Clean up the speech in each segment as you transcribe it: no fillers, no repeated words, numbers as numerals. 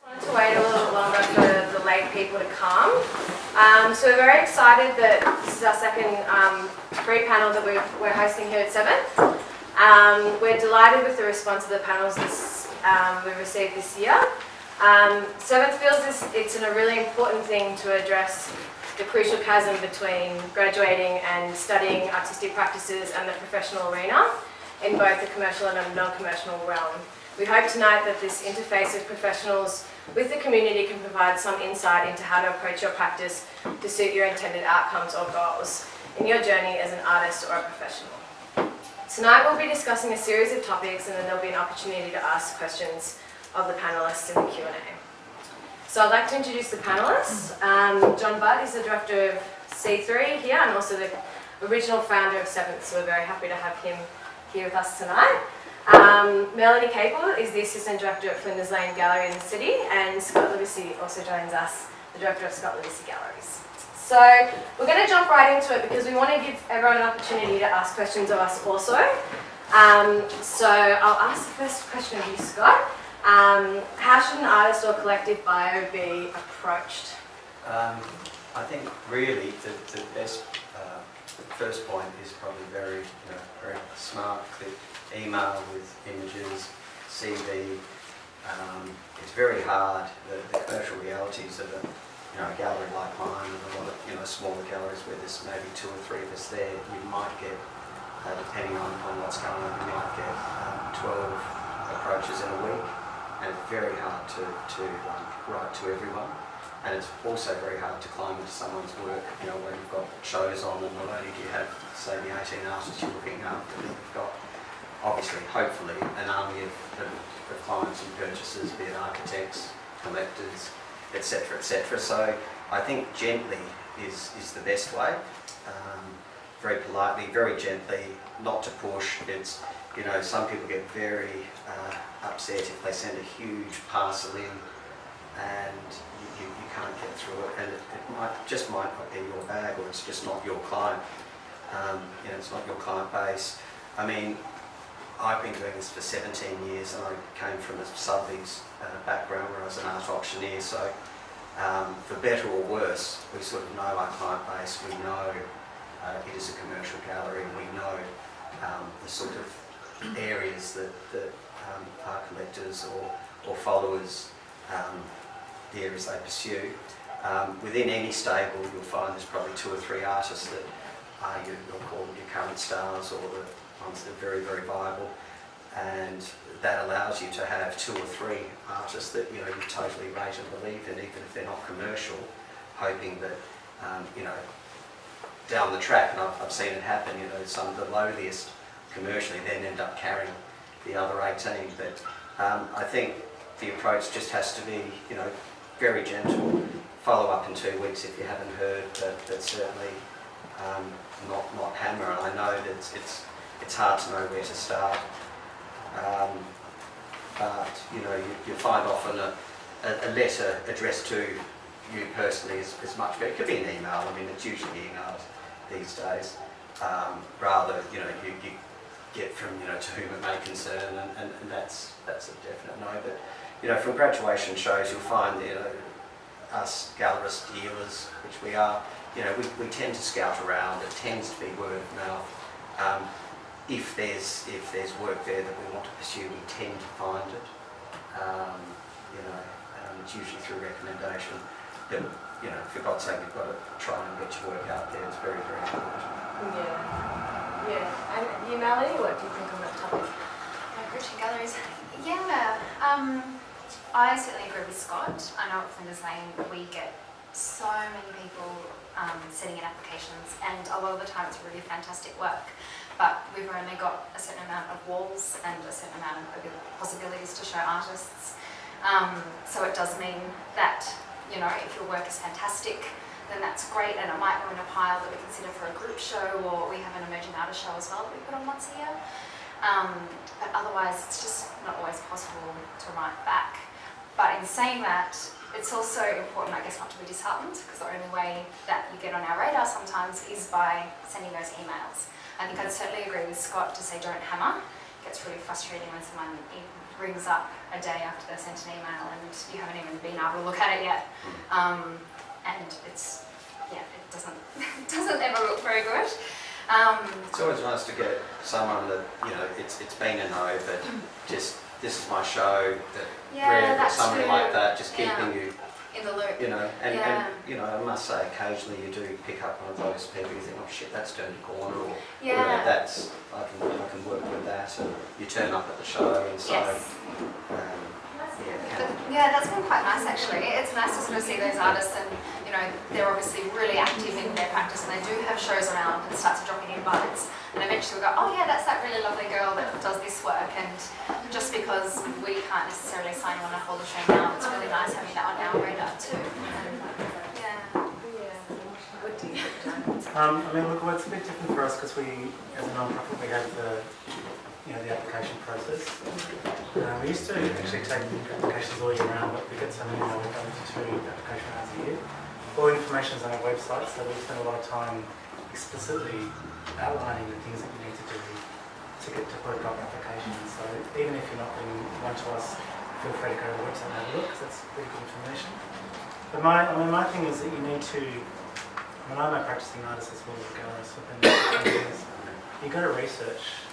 To wait a little bit longer for the late people to come. So we're very excited that this is our second free panel that we're hosting here at 7th. We're delighted with the response of the panels we received this year. 7th feels it's a really important thing to address the crucial chasm between graduating and studying artistic practices and the professional arena in both the commercial and non-commercial realm. We hope tonight that this interface of professionals with the community can provide some insight into how to approach your practice to suit your intended outcomes or goals in your journey as an artist or a professional. Tonight we'll be discussing a series of topics, and then there'll be an opportunity to ask questions of the panellists in the Q&A. So I'd like to introduce the panellists. John Budd is the director of C3 here and also the original founder of 7th, so we're very happy to have him here with us tonight. Melanie Capel is the Assistant Director at Flinders Lane Gallery in the city, and Scott Livesey also joins us, the Director of Scott Livesey Galleries. So we're going to jump right into it because we want to give everyone an opportunity to ask questions of us also. So I'll ask the first question of you, Scott. How should an artist or collective bio be approached? I think really the best first point is probably very smart, click email with images, CV. It's very hard. The commercial realities of a gallery like mine and a lot of smaller galleries where there's maybe 2 or 3 of us there, you might get, depending on what's going on, you might get 12 approaches in a week, and it's very hard to write to everyone. And it's also very hard to climb into someone's work, when you've got shows on, and not only do you have, say, the 18 artists you're looking after, but you've got, obviously, hopefully, an army of clients and purchasers, be it architects, collectors, etc., etc. So I think gently is the best way. Very politely, very gently, not to push. It's, some people get very upset if they send a huge parcel in and you can't get through it, and it might not be your bag, or it's just not your client. It's not your client base. I mean, I've been doing this for 17 years, and I came from a Sotheby's background where I was an art auctioneer, so for better or worse, we sort of know our client base, we know it is a commercial gallery, and we know the sort of areas that art collectors or followers, the areas they pursue. Within any stable, you'll find there's probably 2 or 3 artists that are you'll call them your current stars, or the ones that are very, very viable, and that allows you to have 2 or 3 artists that you totally rate and believe in, even if they're not commercial, hoping that down the track, and I've seen it happen, some of the lowliest commercially then end up carrying the other 18. But I think the approach just has to be very gentle. Follow up in 2 weeks if you haven't heard, but certainly not hammer. And I know that it's hard to know where to start, but you find often a letter addressed to you personally is much better. It could be an email. I mean, it's usually emails these days. Rather, you get from to whom it may concern, and that's a definite no. But from graduation shows, you'll find us gallerists, dealers, which we are, we tend to scout around. It tends to be word of mouth. If there's work there that we want to pursue, we tend to find it. It's usually through recommendation. But for God's sake, you've got to try and get your work out there. It's very, very important. Yeah. And you, Melanie, what do you think on that topic? Approaching galleries. Yeah. I certainly agree with Scott. I know at Flinders Lane we get so many people sending in applications, and a lot of the time it's really fantastic work, but we've only got a certain amount of walls and a certain amount of possibilities to show artists. So it does mean that, if your work is fantastic, then that's great, and it might go in a pile that we consider for a group show, or we have an emerging artist show as well that we put on once a year. But otherwise it's just not always possible to write back. But in saying that, it's also important, I guess, not to be disheartened, because the only way that you get on our radar sometimes is by sending those emails. I think I'd certainly agree with Scott to say don't hammer. It gets really frustrating when someone rings up a day after they've sent an email and you haven't even been able to look at it yet. And it's, yeah, it doesn't, it doesn't ever look very good. It's always nice to get someone that, you know, it's been a no, but just, this is my show, that Yeah, or that's something true. like that, just Yeah. keeping you, In the loop. you know, and you know, I must say occasionally you do pick up one of those people you think, oh shit, that's turned a corner, or you know, that's, I can work with that, and you turn up at the show, and so, Yes. yeah, Yeah, that's been quite nice actually. It's nice to sort of see those artists and, you know, they're obviously really active in their practice and they do have shows around and start to drop in invites. And eventually we'll go, oh yeah, that's that really lovely girl that does this work. And just because we can't necessarily sign on and hold a show now, it's really nice having that on our radar too. And, I mean, look, well, it's a bit different for us because we, as a non-profit, we have the, you know, the application process. We used to actually take applications all year round, but we get so many now, we've got to 2 application rounds a year. All the information is on our website, so we spend a lot of time explicitly outlining the things that you need to do to get to put a proper application. So even if you're not putting one to us, feel free to go to the website and have a look, because that's pretty good information. But my thing is that you need to, when I'm a practicing artist as well as a gallerist within the years, you've got to research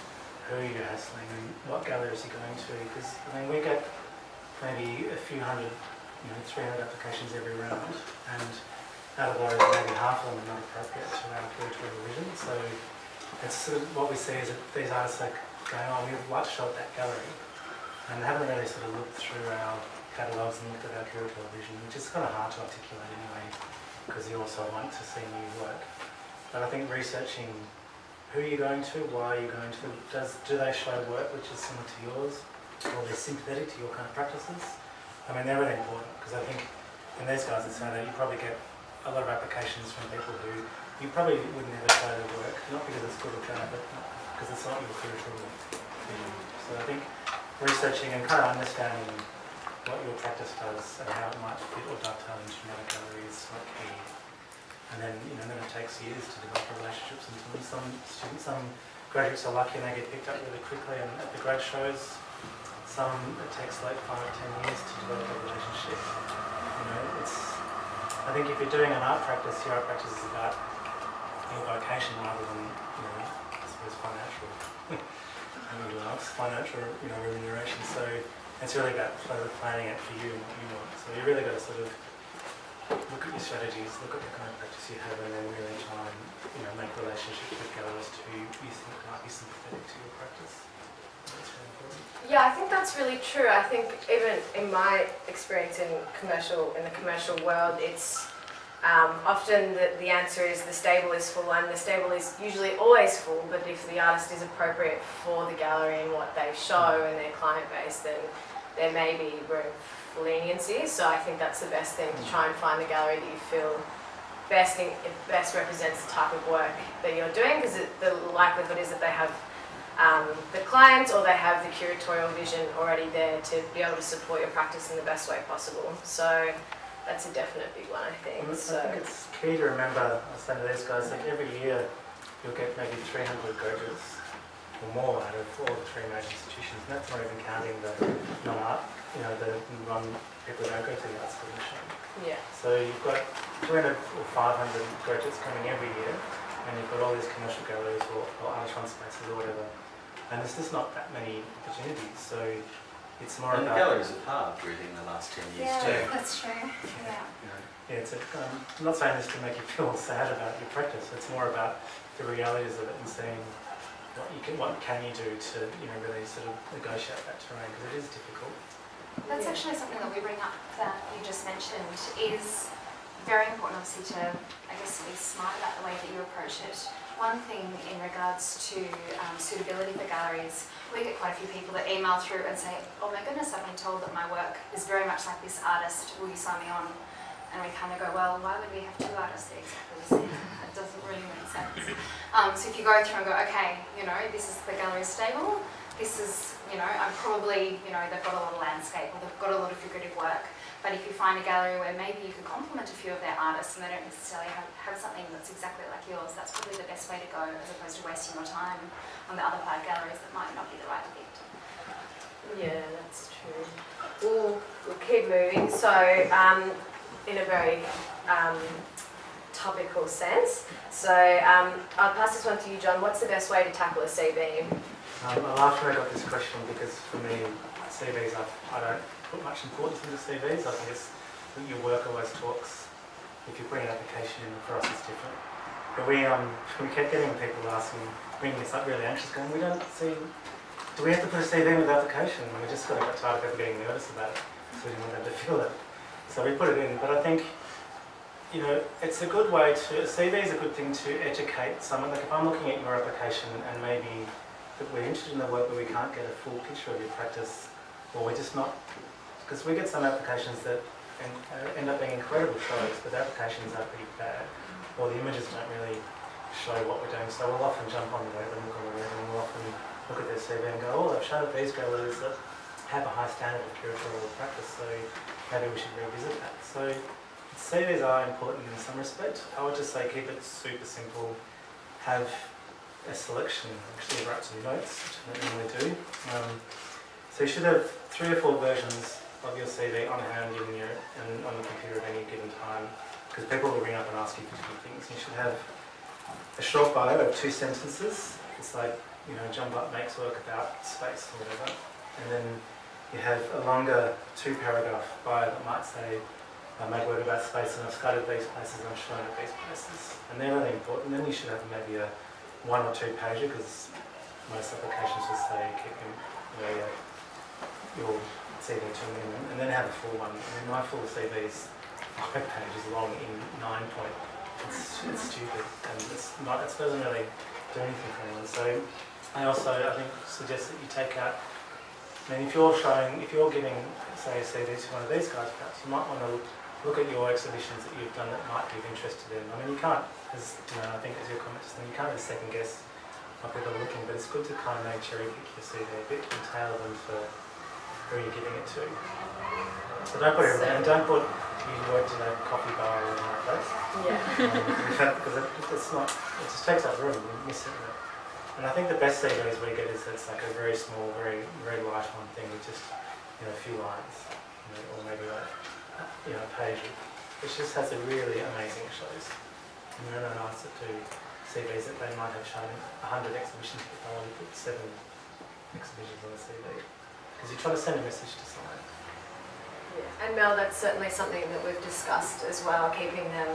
who you're hassling and what galleries you're going to, because I mean we get maybe a few hundred, you know, 300 applications every round, and out of those maybe half of them are not appropriate to our curatorial vision. So it's sort of what we see is that these artists are going, oh, we'd like to show at that gallery, and they haven't really sort of looked through our catalogues and looked at our curatorial vision, which is kind of hard to articulate anyway, because you also want to see new work. But I think researching who you're going to, why you're going to, do they show work which is similar to yours, or they're sympathetic to your kind of practices? I mean, they're really important, because I think in these guys that say that you probably get a lot of applications from people who you probably would never show their work, not because it's good or bad, but because it's not your curatorial vision. So I think researching and kind of understanding what your practice does and how it might fit or dovetail into another gallery is quite key. And then, you know, then it takes years to develop relationships. And some students, some graduates are lucky and they get picked up really quickly. And at the grad shows, some it takes like 5 or 10 years to develop a relationship. You know, I think if you're doing an art practice, your art practice is about your vocation rather than, you know, I suppose financial. Financial, you know, remuneration. So it's really about planning it for you and what you want. So you really got to sort of look at your strategies, look at the kind of practice you have, and then really try and, you know, make relationships with galleries who you think might be sympathetic to your practice. That's really important. Yeah, I think that's really true. I think even in my experience in the commercial world, it's often the answer is the stable is full, and the stable is usually always full, but if the artist is appropriate for the gallery and what they show and their client base, then there may be room for leniency. So I think that's the best thing, to try and find the gallery that you feel best represents the type of work that you're doing, because the likelihood is that they have the clients or they have the curatorial vision already there to be able to support your practice in the best way possible. So that's a definite big one, I think. Well, So I think it's key to remember, I was saying to these guys, like every year you'll get maybe 300 graduates or more out of all the 3 major institutions, and that's not even counting the non-art, you know, the people who don't go to the art school and show. yeah. So you've got 200 or 500 graduates coming every year, and you've got all these commercial galleries or artist-run spaces or whatever, and there's just not that many opportunities. So it's more and about... the galleries have halved really in the last 10 years too. That's true. Yeah. You know. Yeah, I'm not saying this to make you feel sad about your practice. It's more about the realities of it and seeing what can you do to, you know, really sort of negotiate that terrain, because it is difficult. That's actually something that we bring up that you just mentioned is very important, obviously, to, I guess, be smart about the way that you approach it. One thing in regards to suitability for galleries, we get quite a few people that email through and say, oh my goodness, I've been told that my work is very much like this artist, will you sign me on? And we kind of go, well, why would we have 2 artists that are exactly the same? That doesn't really make sense. So if you go through and go, okay, you know, this is the gallery stable, this is, you know, I'm probably, you know, they've got a lot of landscape or they've got a lot of figurative work. But if you find a gallery where maybe you could complement a few of their artists and they don't necessarily have something that's exactly like yours, that's probably the best way to go, as opposed to wasting your time on the other 5 galleries that might not be the right fit. Yeah, that's true. We'll keep moving. So, in a very topical sense. So, I'll pass this one to you, John. What's the best way to tackle a CV? I laughed when I got this question because for me, CVs, I don't put much importance into CVs. I think it's your work always talks. If you put an application in, for us it's different. But we kept getting people bringing us up really anxious, going, we don't see, do we have to put a CV in with the application? And we just got tired of people getting nervous about it, so we didn't want them to feel it. So we put it in, but I think, it's a good way to, a CV is a good thing to educate someone. Like if I'm looking at your application and maybe that we're interested in the work but we can't get a full picture of your practice, or we're just not, because we get some applications that end up being incredible shows, but the applications are pretty bad, or the images don't really show what we're doing. So we'll often jump on the web and look on the web, and we'll often look at their CV and go, oh, they've shown that these goers that have a high standard of curatorial practice, so maybe we should revisit that. So CVs are important in some respect. I would just say keep it super simple, have a selection, actually write some notes, which I don't normally do. So you should have 3 or 4 versions of your CV on hand on the computer at any given time, because people will ring up and ask you for different things. You should have a short bio of 2 sentences. It's like, jump up makes work about space or whatever. And then you have a longer 2-paragraph bio that might say, I make work about space and I've studied these places and I've shown at these places. And they're really important. Then you should have maybe a 1 or 2 pager, because most applications will say keep your CV to a minimum, and then have a full one. I mean, my full CV is 5 pages long in 9 point. It's stupid, and it doesn't really do anything for anyone. So I think suggest that you take out. I mean, if you're giving, say, a CV to one of these guys, perhaps you might want to look at your exhibitions that you've done that might be of interest to them. I mean, you can't, I think as your comment just then, you can't really second guess what people are looking, but it's good to kind of maybe cherry pick your CV a bit and tailor them for who you're giving it to. So don't put everything, and don't put you worked in a coffee bar or anything like that. Yeah. Because it just takes up room, you miss it. And I think the best CVs we get is it's like a very small, very, very light one thing with just, a few lines, or maybe like, a page, which just has a really amazing shows. And there are no artists that do CVs that they might have shown 100 exhibitions, but they only put 7 exhibitions on a CV. Because you try to send a message to someone. Yeah. And Mel, that's certainly something that we've discussed as well, keeping them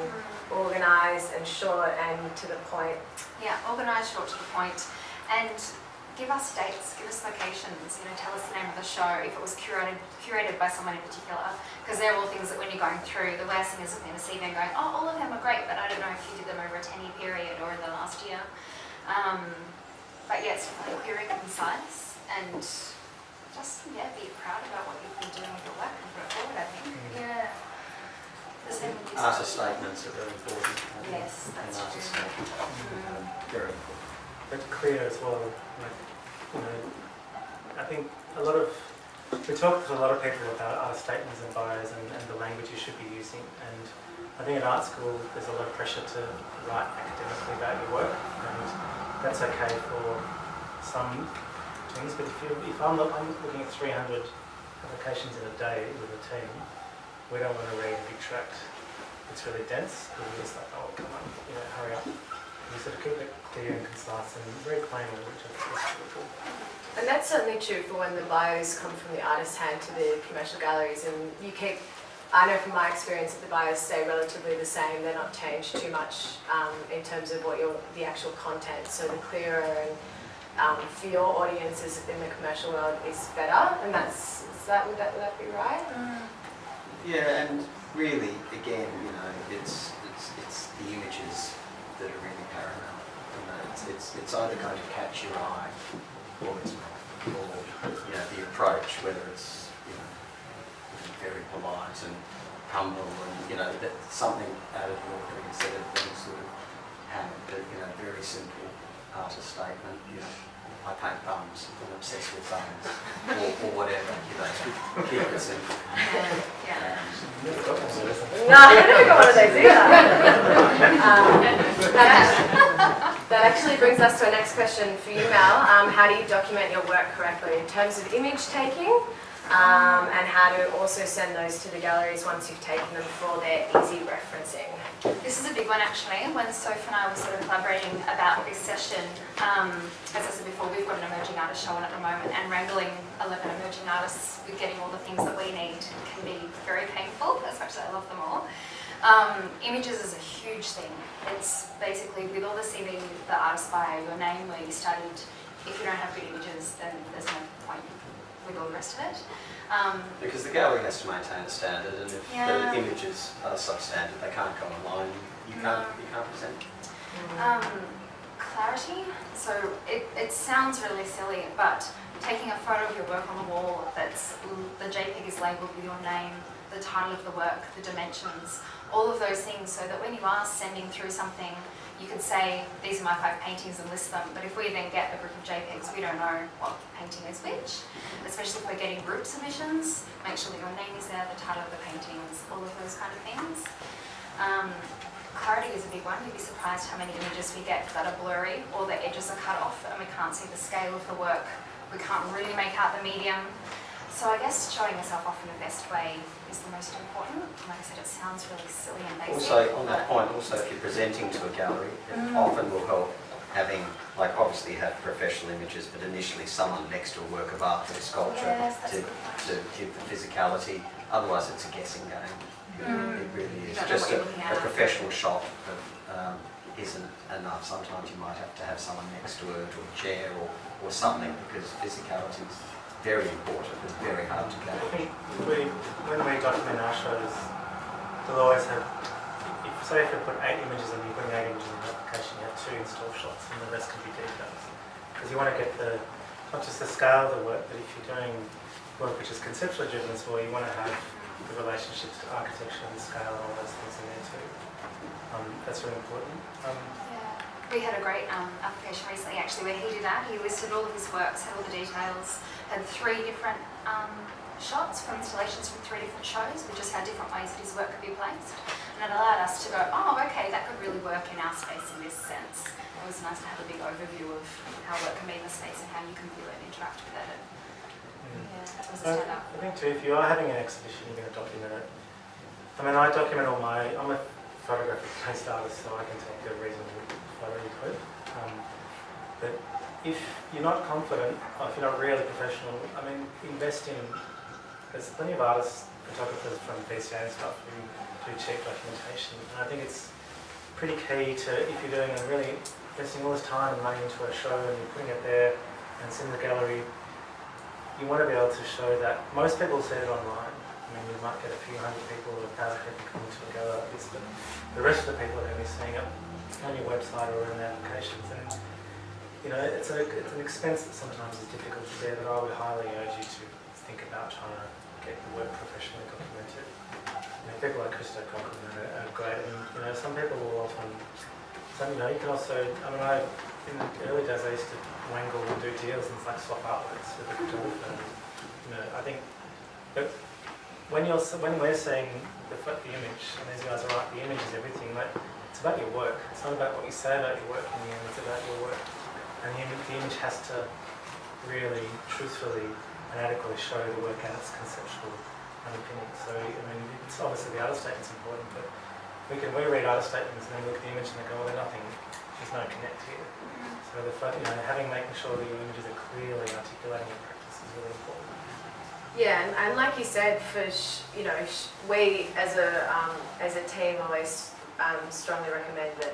organised and short and to the point. Yeah, organised, short, to the point, and give us dates, give us locations, tell us the name of the show, if it was curated by someone in particular, because they're all things that when you're going through, the worst thing is looking at a CV and going, oh, all of them are great, but I don't know if you did them over a 10-year period or in the last year. But yeah, it's definitely clear and concise, and just, be proud about what you've been doing with your work and put it forward, I think. Yeah. Artist statements are very important. Yes, that's true. Very important. But clear as well. I think we talk to a lot of people about art statements and bios and the language you should be using. And I think at art school there's a lot of pressure to write academically about your work, and that's okay for some things. But if I'm looking at 300 applications in a day with a team, we don't want to read a big tract. It's really dense. We're just like, oh, come on, hurry up. You sort of keep it clear and concise and very plain language. I think that's really cool. And that's certainly true for when the bios come from the artist's hand to the commercial galleries, and I know from my experience that the bios stay relatively the same, they're not changed too much in terms of what the actual content, so the clearer and for your audiences in the commercial world is better, and would that be right? Yeah, and really, again, it's the images that are really paramount. It's either going to catch your eye or it's not, or the approach, whether it's very polite and humble and that something out of the ordinary instead of being sort of very simple artist statement. I paint bums, I'm obsessed with bums, or whatever. Keep it simple. No, I never got one of those either. That actually brings us to our next question for you, Mel. How do you document your work correctly in terms of image taking, and how to also send those to the galleries once you've taken them for their easy referencing? This is a big one actually. When Soph and I were sort of collaborating about this session, as I said before, we've got an emerging artist show on at the moment, and wrangling 11 emerging artists with getting all the things that we need can be very painful, as much as I love them all. Images is a huge thing. It's basically with all the CV, the artist bio, your name, where you studied. If you don't have good images, then there's no point with all the rest of it. Because the gallery has to maintain a standard, and if Yeah. the images are substandard, they can't go online. You can't present. Clarity. So it sounds really silly, but taking a photo of your work on the wall that's the JPEG is labelled with your name, the title of the work, the dimensions, all of those things, so that when you are sending through something, you can say, these are my 5 paintings and list them, but if we then get a group of JPEGs, we don't know what painting is which, especially if we're getting group submissions, make sure that your name is there, the title of the paintings, all of those kind of things. Clarity is a big one. You'd be surprised how many images we get that are blurry, or the edges are cut off and we can't see the scale of the work, we can't really make out the medium. So I guess showing yourself off in the best way is the most important. Like I said, it sounds really silly and basic. Also, on that point, also if you're presenting to a gallery, it often will help having, like obviously have professional images, but initially someone next to a work of art, or a sculpture, Yes, that's to a good point. give the physicality. Otherwise it's a guessing game. It really You is. don't know Just what you're looking a at. professional shot isn't enough. Sometimes you might have to have someone next to it, or a chair, or something, because physicality is very important and very hard to I gauge. think when we document our shows, they'll always have, say if you put 8 images and you bring 8 images in the application, you have 2 install shots and the rest can be details. Because you want to get not just the scale of the work, but if you're doing work which is conceptually driven as well, you want to have the relationships to architecture and scale and all those things in there too. That's really important. We had a great application recently actually where he did that. He listed all of his works, had all the details, had 3 different shots from installations from 3 different shows with just how different ways that his work could be placed. And it allowed us to go, oh, okay, that could really work in our space in this sense. It was nice to have a big overview of how work can be in the space and how you can view it and interact with it. Yeah, that was a stand-up. I think too, if you are having an exhibition, you're going to document it. I mean, I document I'm a photographic-based artist, so I can take a reasonable photo with. But if you're not confident, or if you're not really professional, I mean, invest in, there's plenty of artists, photographers from PCA and stuff who do cheap documentation. And I think it's pretty key to, if you're doing a really, investing all this time and money into a show and you're putting it there and it's in the gallery, you want to be able to show that most people see it online. I mean, you might get a few hundred people or 1,000 people coming to a gallery like this, but the rest of the people are going to be seeing it on your website or in the applications. And you know, it's an expense that sometimes is difficult to bear, but I would highly urge you to think about trying to get the work professionally documented. You know, people like Christo Cochran are great, and you know, some people will often, you know, you can also, I mean, in the early days I used to wangle and do deals and like swap artworks with a photographer. And, you know, I think that when we're seeing the image, and these guys are right, the image is everything, like, it's about your work. It's not about what you say about your work in the end, it's about your work. And the image has to really, truthfully and adequately show the work and its conceptual underpinning. So, I mean, it's obviously the artist statement's important, but we read artist statements and then look at the image and they go, well, there's no connect here. So, making sure that your images are clearly articulating your practice is really important. Yeah, and like you said, we as a team always strongly recommend that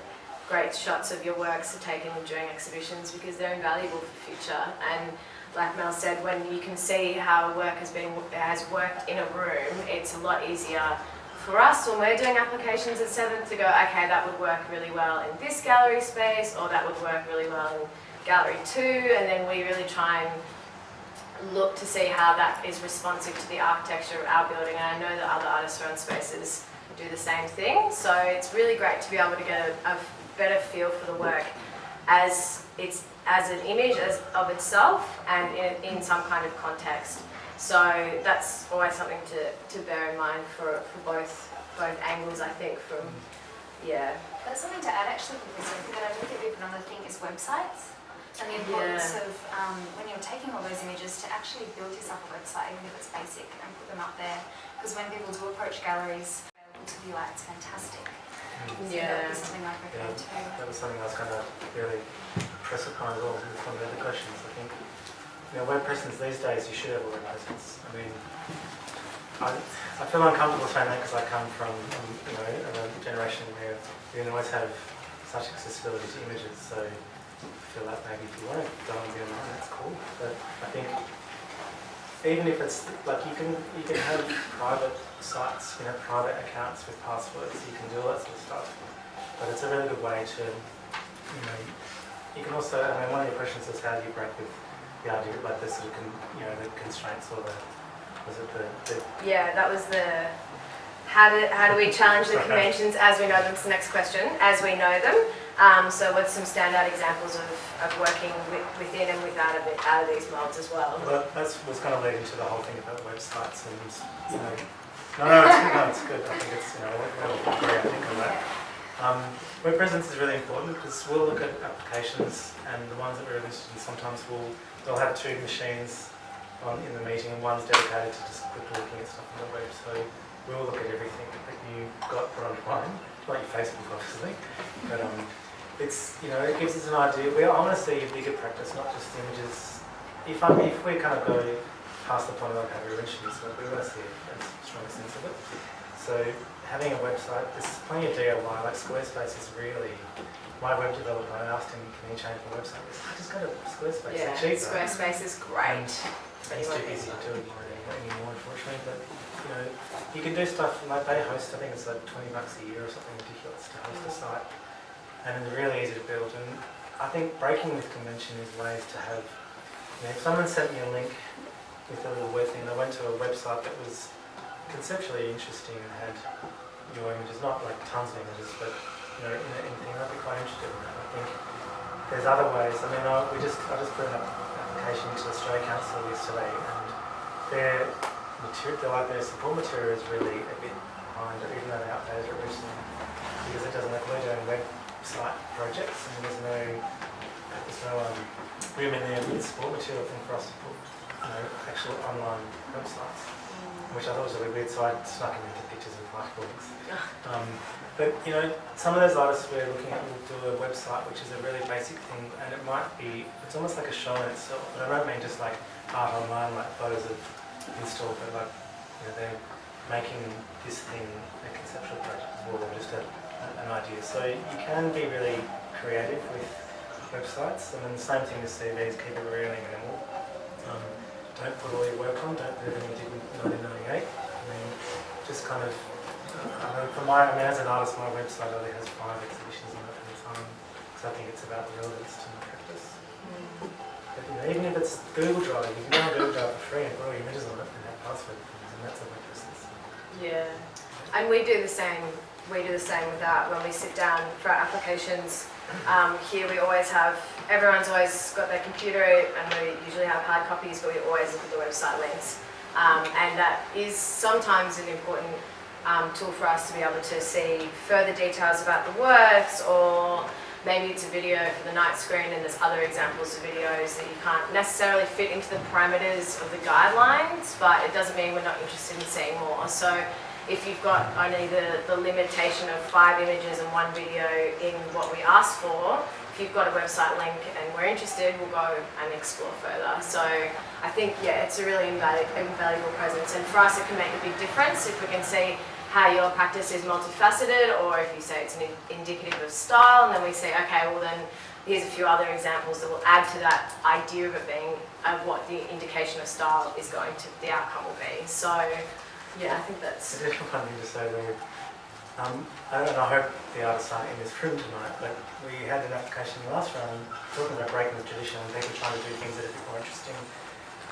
great shots of your works are taken during exhibitions because they're invaluable for future. And like Mel said, when you can see how work has worked in a room, it's a lot easier for us when we're doing applications at 7th to go, okay, that would work really well in this gallery space, or that would work really well in gallery 2, and then we really try and look to see how that is responsive to the architecture of our building. And I know that other artists around spaces do the same thing, so it's really great to be able to get a better feel for the work as an image of itself and in some kind of context. So that's always something to bear in mind for both angles, I think, Yeah. That's something to add actually with this, that I don't think we've another thing is websites. And the importance of, when you're taking all those images, to actually build yourself a website, even if it's basic, and put them up there. Because when people do approach galleries, available to view, it's fantastic. So that would be something I'd recommend too. That was something I was going to really press upon as well with one of the other questions. I think, web presence these days, you should have a web presence. I mean, I feel uncomfortable saying that because I come from, a generation where we didn't always have such accessibility to images. So I feel like maybe if you want to go on the online, that's cool. But I think even if it's like you can have private sites, private accounts with passwords, you can do all that sort of stuff. But it's a really good way to, you can also, one of your questions is how do you break with the idea, like the sort of, the constraints or Yeah, that was the, how do we challenge the conventions as we know them? It's the next question, as we know them. So what's some standout examples of working within and without out of these molds as well? Well, that's what's going to lead into the whole thing about websites and, it's good. I think it's, we'll agree, I think, on that. Web presence is really important because we'll look at applications and the ones that we're interested in, sometimes they'll have two machines in the meeting and one's dedicated to just quickly looking at stuff on the web. So we'll look at everything that you've got put online, like your Facebook obviously, but it gives us an idea. I want to see a bigger practice, not just images. If we kind of go past the point of like how we're interested in stuff, we want to see a stronger sense of it. So having a website, there's plenty of DIY, like Squarespace is really, my web developer, I asked him, can you change my website? He said, I just go to Squarespace, it's cheaper. Squarespace is great. He's too busy to do it anymore, unfortunately, but you can do stuff, like they host, I think it's like $20 a year or something ridiculous to host a site. And it's really easy to build, and I think breaking with convention is ways to have, if someone sent me a link with a little web thing, and I went to a website that was conceptually interesting and had your images, not like tons of images, but anything, I'd be quite interested in that. I think there's other ways. I just put an application to the Australia Council yesterday, and their support material is really a bit behind, even though they updated it recently, because it doesn't, like we're doing website projects, and there's no room in there with support material thing for us to put actual online websites, which I thought was a bit weird, so I snuck them into pictures of articles. But some of those artists we're looking at will do a website which is a really basic thing, and it's almost like a show in itself. And I don't mean just like art online, like photos of install, but like they're making this thing a conceptual project as well, or just an idea. So you can be really creative with websites, and then the same thing with CVs, keep it really minimal. Don't put all your work on, don't do everything you did in 1998. Just kind of, as an artist, my website only has 5 exhibitions on it at a time, because I think it's about the relevance to my practice. But even if it's Google Drive, you can go on Google Drive for free and put all your images on it and have password things, and that's a web presence. Yeah, and we do the same. We do the same with that when we sit down for our applications. Here we always have, everyone's always got their computer, and we usually have hard copies, but we always look at the website links. And that is sometimes an important tool for us to be able to see further details about the works, or maybe it's a video for the night screen and there's other examples of videos that you can't necessarily fit into the parameters of the guidelines, but it doesn't mean we're not interested in seeing more. So if you've got only the limitation of 5 images and 1 video in what we ask for, if you've got a website link and we're interested, we'll go and explore further. So I think, it's a really invaluable presence, and for us it can make a big difference if we can see how your practice is multifaceted, or if you say it's indicative of style, and then we say, okay, well then here's a few other examples that will add to that idea of it being what the indication of style is going to, the outcome will be. So yeah, I think that's... Additional fun thing to say there, I hope the artists aren't in this room tonight, but we had an application in the last round talking about breaking with tradition and people trying to do things that are a bit more interesting.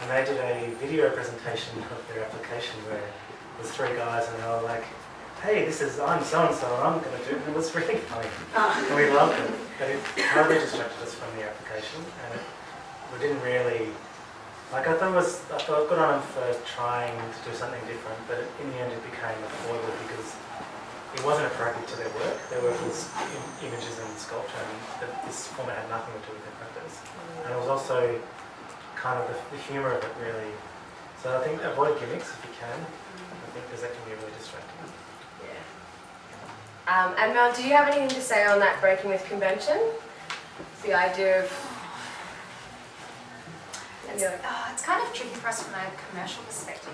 And they did a video presentation of their application where there's 3 guys and they were like, hey, I'm so-and-so and I'm going to do it. And it was really funny. And we loved it. But it totally distracted us from the application, and we didn't really... I thought good on them for trying to do something different, but in the end it became a foible because it wasn't attractive to their work. Their work was images and sculpture, and this format had nothing to do with their practice. And it was also kind of the humour of it, really. So I think avoid gimmicks if you can, I think, because that can be really distracting. Yeah. And Mel, do you have anything to say on that breaking with convention? The idea of... It's kind of tricky for us from a commercial perspective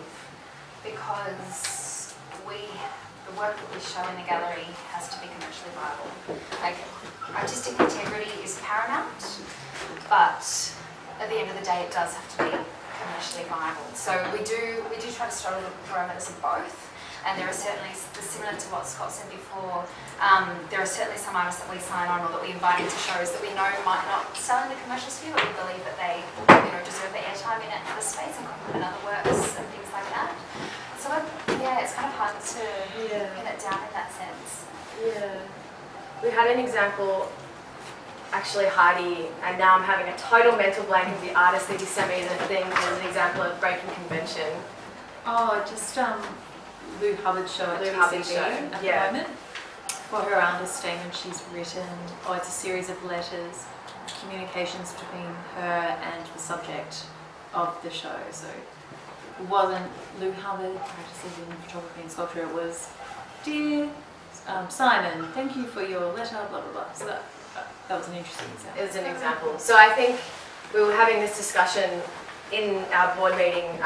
because the work that we show in the gallery has to be commercially viable. Like, artistic integrity is paramount, but at the end of the day, it does have to be commercially viable. So we do try to straddle the parameters of both. And there are certainly, similar to what Scott said before, there are certainly some artists that we sign on or that we invite into shows that we know might not sell in the commercial sphere, but we believe that they, deserve the airtime in the space and complement other works and things like that. So it's kind of hard to pin it down in that sense. Yeah. We had an example, actually Heidi, and now I'm having a total mental blank of the artist that you sent me the thing as an example of breaking convention. Oh, just Lou Hubbard's show at Lou TCB Hubbard's show, at the moment. For her understatement, she's written, it's a series of letters, communications between her and the subject of the show. So it wasn't Lou Hubbard practices in photography and sculpture, it was, "Dear Simon, thank you for your letter, blah, blah, blah." So that was an interesting example. It was an example. So I think we were having this discussion in our board meeting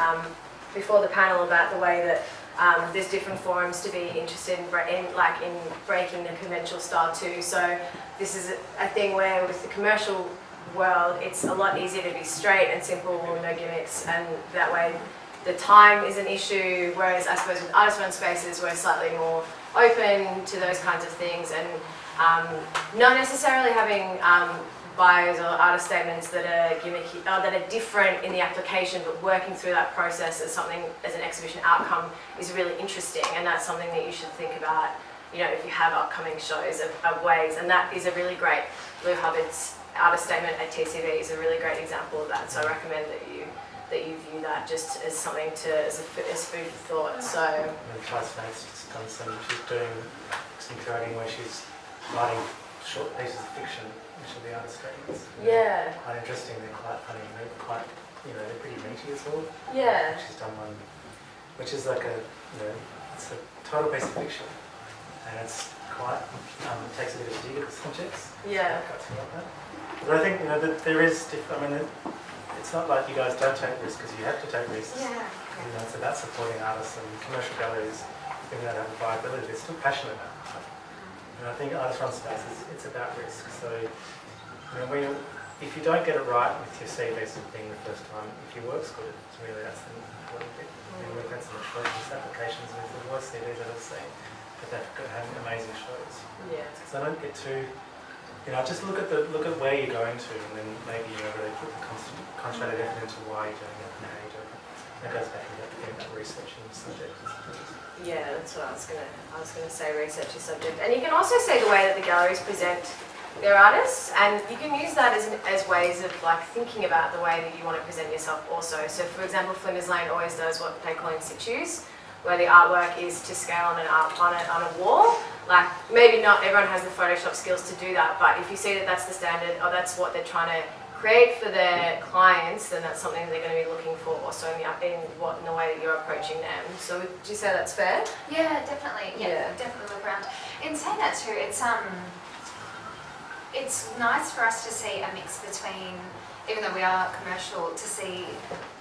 before the panel about the way that there's different forums to be interested in breaking the conventional style too. So this is a thing where with the commercial world, it's a lot easier to be straight and simple, no gimmicks, and that way the time is an issue, whereas I suppose with artist-run spaces we're slightly more open to those kinds of things, and not necessarily having bios or artist statements that are gimmicky, that are different in the application, but working through that process as something, as an exhibition outcome is really interesting, and that's something that you should think about, if you have upcoming shows of ways, and that is a really great, Lou Hubbard's artist statement at TCB is a really great example of that, so I recommend that you view that just as something as food for thought. So Classmates just done she's doing some curating where she's writing short pieces of fiction, which are the artist statements. Yeah. Quite interesting, they're quite funny, they're quite, they're pretty meaty as well. Yeah. She's done one, which is like it's a total piece of fiction, and it's quite, it takes a bit of dig at the subjects. Yeah. But I think, that there is, it's not like you guys don't take risks, because you have to take risks. Yeah. It's about supporting artists, and commercial galleries, even though they have a viability, they're still passionate about it. And I think artist-run spaces, it's about risk. So, if you don't get it right with your CVs being the first time, if your work's good, that's the important bit. We've had some atrocious applications with the worst CVs that I've seen, but they've had amazing shows. Yeah. So don't get too, just look at where you're going to, and then maybe really put the concentrated effort into why you're doing it and how you're doing it. That goes back to that researching the subject. Yeah, that's what I was gonna say, research your subject. And you can also say the way that the galleries present their artists, and you can use that as ways of thinking about the way that you want to present yourself also. So for example, Flinders Lane always does what they call in situs, where the artwork is to scale on a wall. Maybe not everyone has the Photoshop skills to do that, but if you see that that's the standard, or that's what they're trying to create for their clients, then that's something they're going to be looking for also in the way that you're approaching them. So would you say that's fair? Yeah, definitely. Yeah, definitely look around. In saying that too, it's nice for us to see a mix between, even though we are commercial, to see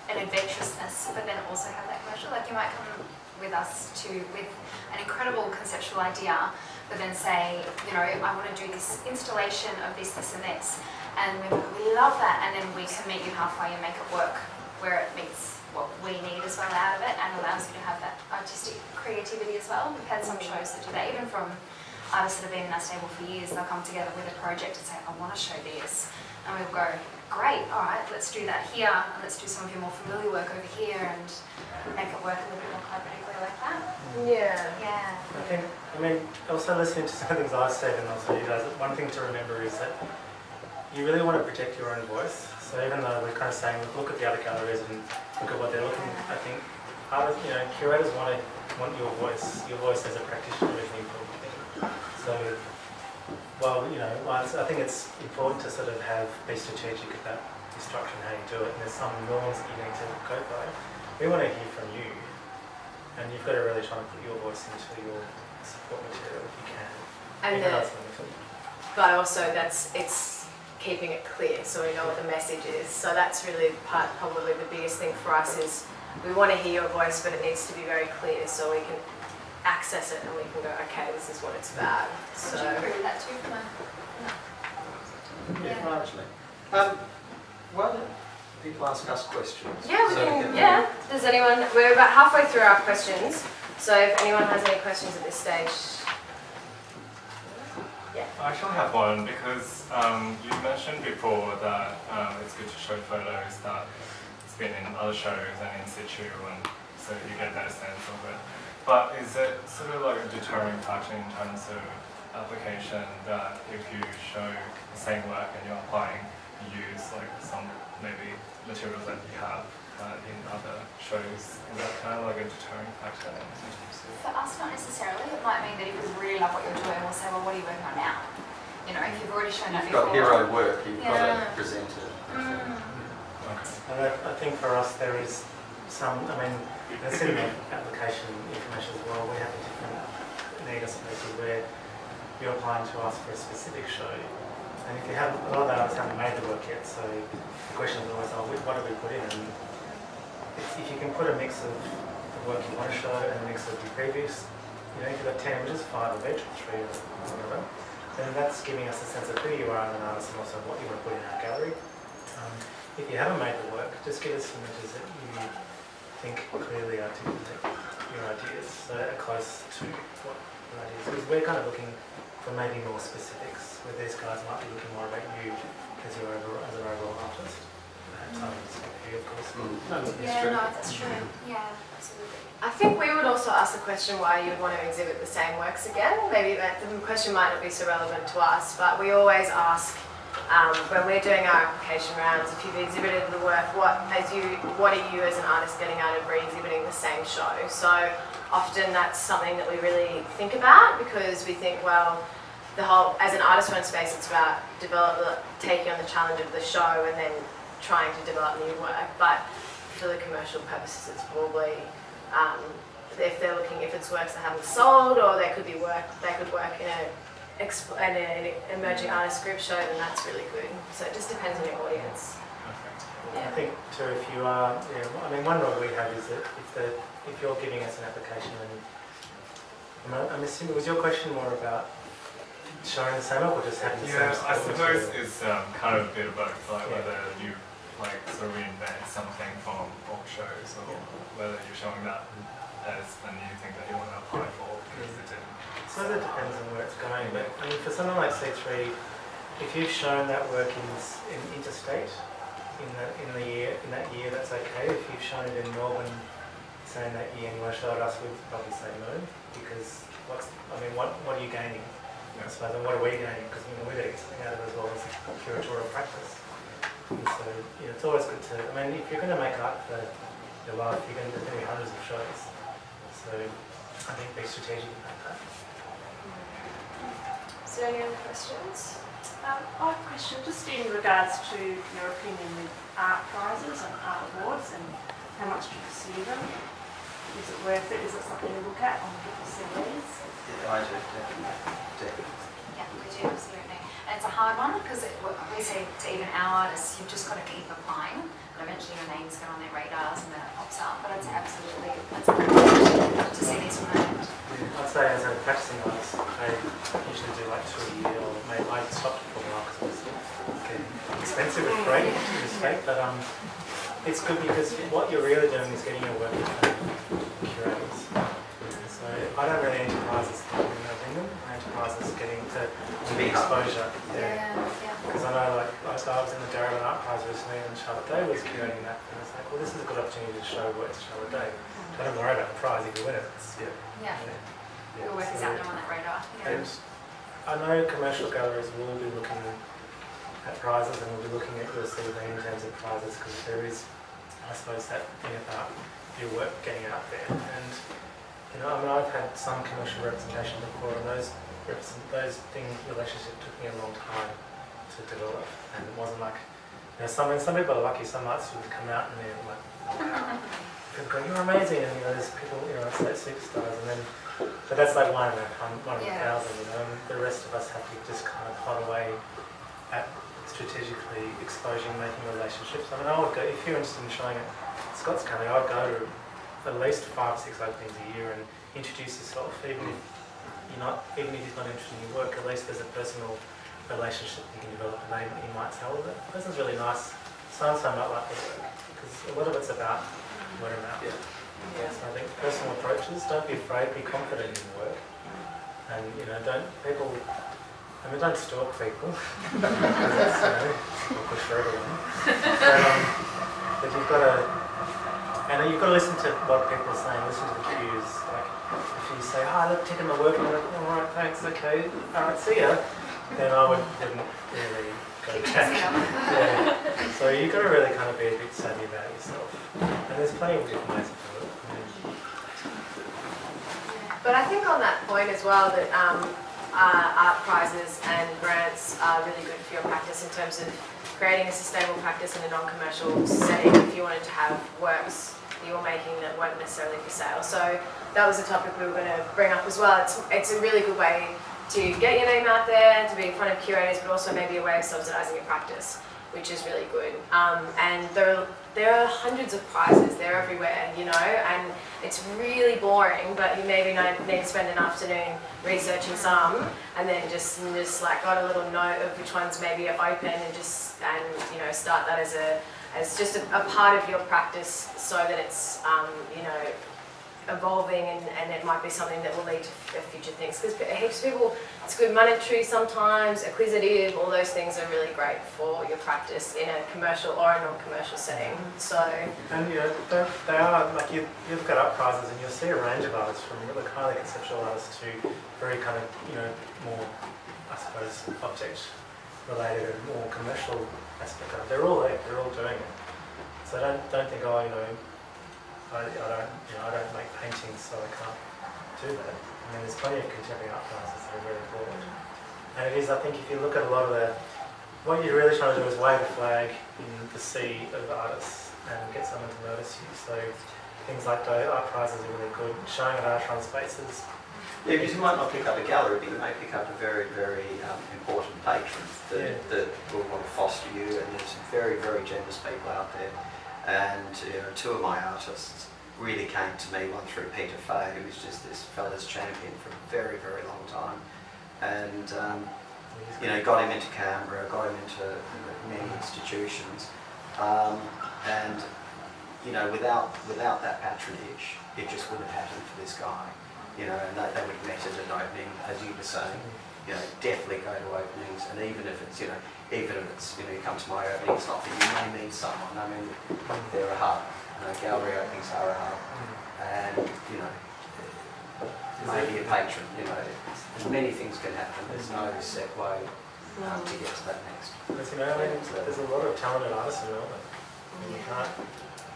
an adventurousness, but then also have that commercial. You might come with us with an incredible conceptual idea, but then say, I want to do this installation of this, this, and this. And we love that, and then we can meet you halfway and make it work where it meets what we need as well out of it, and allows you to have that artistic creativity as well. We've had some shows that do that, even from artists that have been in our stable for years. They'll come together with a project and say, I want to show this. And we'll go, great, all right, let's do that here, and let's do some of your more familiar work over here, and make it work a little bit more collaboratively like that. Yeah. Yeah. Also listening to some of the things I've said, and also you guys, one thing to remember is that you really want to protect your own voice. So even though we're kind of saying, look at the other galleries and look at what they're looking at, I think curators want your voice. Your voice as a practitioner is an important thing. well, I think it's important to sort of be strategic about your structure and how you do it, and there's some norms that you need to go by. We want to hear from you, and you've got to really try and put your voice into your support material if you can. And Even though it's limited. but also it's keeping it clear so we know what the message is. So that's really probably the biggest thing for us is we want to hear your voice, but it needs to be very clear so we can access it and we can go, okay, this is what it's about. So Would you agree with that too, from Yeah, Yeah. largely. Why don't people ask us questions? Yeah, we So can, yeah. Does anyone, we're about halfway through our questions, so if anyone has any questions at this stage. I actually have one because you mentioned before that it's good to show photos that it's been in other shows and in situ, and so you get that sense of it. But is it sort of like a deterring factor in terms of application that if you show the same work and you're applying, you use like some maybe materials that you have in other shows? Is that kind of like a deterring factor? For us, not necessarily. It might mean that if we really love what you're doing, we'll say, well, what are you working on now? You know, if you've already shown that You've before. got hero work, you've got Yeah. to present it. And I think for us there is some, there's in the application information as well, we have a different need, I suppose, where you're applying to us for a specific show. And if you haven't, a lot of the artists haven't made the work yet, so the question is always, what do we put in? And if you can put a mix of the work you want to show and a mix of your previous, if you've got 10 images, 5 of each, or 3 or whatever, then that's giving us a sense of who you are as an artist and also what you want to put in our gallery. If you haven't made the work, just give us images that you think clearly articulate your ideas, so are close to what your ideas. Because we're kind of looking for maybe more specifics, where these guys might be looking more about you as an overall artist. Of course. Yeah, no, that's true. Yeah, absolutely. I think we would also ask the question why you would want to exhibit the same works again. Maybe the question might not be so relevant to us, but we always ask when we're doing our application rounds, if you've exhibited the work, what are you as an artist getting out of re-exhibiting the same show? So often that's something that we really think about because we think, well, as an artist-run space, it's about taking on the challenge of the show and then trying to develop new work. But for the commercial purposes, it's probably if it's works that haven't sold, or they could work in an emerging artist group show, then that's really good. So it just depends on your audience. I think too, if you are, one rule we have is that if you're giving us an application, and I'm assuming, was your question more about showing the same work or just having the same? Yeah, I suppose it's kind of a bit of both, like whether you sort of reinvent something from old shows, or whether you're showing that as a new thing that you want to apply for because it didn't. So that depends on where it's going, but for something like C3, if you've shown that work in interstate in that year, that's okay. If you've shown it in Melbourne, say in that year, and you want to show it us, we'd probably say no, because what are you gaining? I suppose, and what are we gaining? Because we've got to get something out of it as well as curatorial practice. And so it's always good to. If you're going to make art for your life, there's going to be hundreds of shows. So I think be strategic about that. Is there any other questions? I have a question just in regards to your opinion with art prizes and art awards and how much do you pursue them? Is it worth it? Is it something to look at on people's CVs? Yeah, I do, definitely. Yeah, we do, absolutely. And it's a hard one because we say to even our artists, you've just got to keep applying. And eventually your names get on their radars and then it pops up. But it's absolutely, that's a good to see these from I'd say as a practicing artist, I usually do like 2 a year, or maybe I stopped it for a while because it was getting expensive with freight in the state, but it's good because what you're really doing is getting your work in front of curators. So I don't really need prizes in my opinion, I need prizes getting to be exposure. Yeah. Because I know I was in the Darwin Art Prize recently and Charlotte Day was curating that, and it's like, well, this is a good opportunity to show work to Charlotte Day. I don't worry about the prize if you win it. Your work is out there on that radar. Yeah. And I know commercial galleries will be looking at prizes and will be looking at your CV in terms of prizes because there is, I suppose, that thing about your work getting out there. And You know, I mean, I've had some commercial representation before, and those relationships took me a long time to develop, and it wasn't like, you know, some people are lucky. Some artists would come out and they're like, wow, people go, you're amazing, and you know, there's people, you know, it's like superstars, and then, but that's like one in a thousand, you know, and the rest of us have to just kind of plod away at strategically exposing, making relationships. I mean, I would go, if you're interested in showing it, Scott's coming, I'd go to at least 5 or 6 openings a year and introduce yourself, even if he's not interested in your work, at least there's a personal relationship you can develop, a name that you might tell that person's really nice, so-and-so might like the work, because a lot of it's about word of mouth. Yeah. So I think personal approaches, don't be afraid, be confident in your work, and you know, don't stalk people, because that's, not good for everyone. But you've got to listen to what people are saying, listen to the cues. Like if you say, "Oh, look, check in my work," and you're like, "All right, thanks, okay, all right, see ya," then I wouldn't really go back. Yeah. So you've got to really kind of be a bit savvy about yourself. And there's plenty of different ways to do it. But I think on that point as well that art prizes and grants are really good for your practice in terms of creating a sustainable practice in a non-commercial setting if you wanted to have works that you're making that weren't necessarily for sale. So that was a topic we were going to bring up as well. It's a really good way to get your name out there, to be in front of curators, but also maybe a way of subsidising your practice, which is really good. And there are hundreds of prizes, they're everywhere, you know, and it's really boring, but you maybe need to spend an afternoon researching some, and then just like got a little note of which ones maybe are open, and you know, start that as just a part of your practice, so that it's you know, evolving, and it might be something that will lead to future things. Because heaps of people, it's good monetary sometimes, acquisitive, all those things are really great for your practice in a commercial or a non-commercial setting. So, and you know, they are like you look at art prizes and you'll see a range of artists, from really highly conceptual artists to very kind of, you know, more, I suppose, object related and more commercial aspect of it. They're all there, they're all doing it. So don't think, oh, you know, I don't make paintings, so I can't do that. I mean, there's plenty of contemporary art prizes that are very broad. And it is, I think, if you look at a lot of what you're really trying to do is wave a flag in the sea of artists and get someone to notice you. So things like art prizes are really good. Showing at Artron spaces. Yeah, because you might not pick up a gallery, but you may pick up a very, very important patron that will want to foster you, and there's some very, very generous people out there. And you know, 2 of my artists really came to me, one through Peter Fay, who was just this fella's champion for a very, very long time. And you know, got him into Canberra, got him into many institutions. And you know, without that patronage, it just wouldn't have happened for this guy. You know, and they would have met at an opening, as you were saying. You know, definitely go to openings, and even if it's, you know, you come to my opening, it's not that you may meet someone. I mean, they're a hub. You know, gallery openings are a hub, and you know, maybe a patron. You know, many things can happen. There's no set way to get to that next. Because, you know, I mean, there's a lot of talented artists in Melbourne, and you can't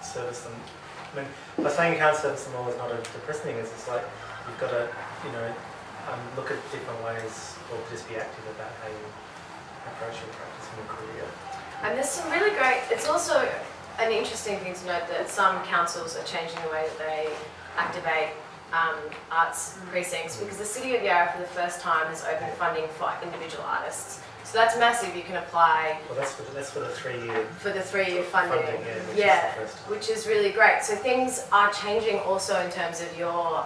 service them. I mean, by saying you can't service them all is not a depressing thing. It's just like you've got to, you know, look at different ways, or just be active about how you approach your practice in your career. and there's some really great, it's also an interesting thing to note that some councils are changing the way that they activate arts precincts, because the City of Yarra for the first time has opened funding for individual artists. So that's massive. You can apply Well, that's for the 3-year funding. yeah, Which is really great. So things are changing also in terms of your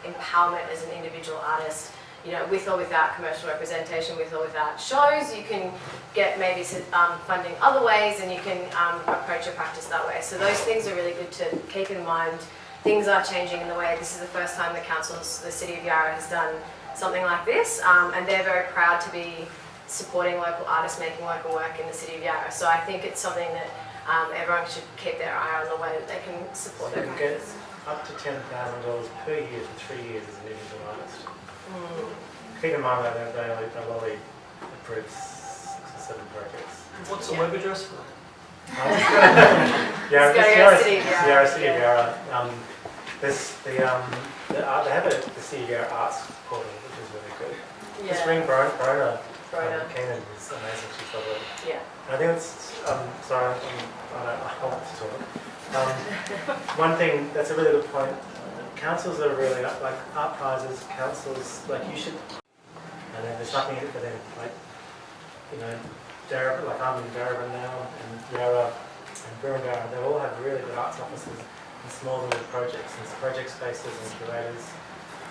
empowerment as an individual artist. You know, with or without commercial representation, with or without shows, you can get maybe funding other ways, and you can approach your practice that way. So those things are really good to keep in mind. Things are changing in the way. This is the first time the City of Yarra has done something like this, and they're very proud to be supporting local artists making local work in the City of Yarra. So I think it's something that everyone should keep their eye on, the way that they can support their practice. Up to $10,000 per year for 3 years as an individual artist. Keep in mind that they only approve 6 or 7 projects. What's the web address for that? Yarra City of Yarra. There's they have the CEO Arts portal, which is really good. Just Yeah. ring Brona Brona. Keenan is amazing. She's lovely. Yeah. I think it's, sorry, I want to talk. One thing, that's a really good point. Councils are really, like art prizes, councils, like you should, and then there's nothing in it for them. Like, you know, like I'm in Darabin now, and Yarra and Burundara, they all have really good arts offices and small little projects, and project spaces and curators.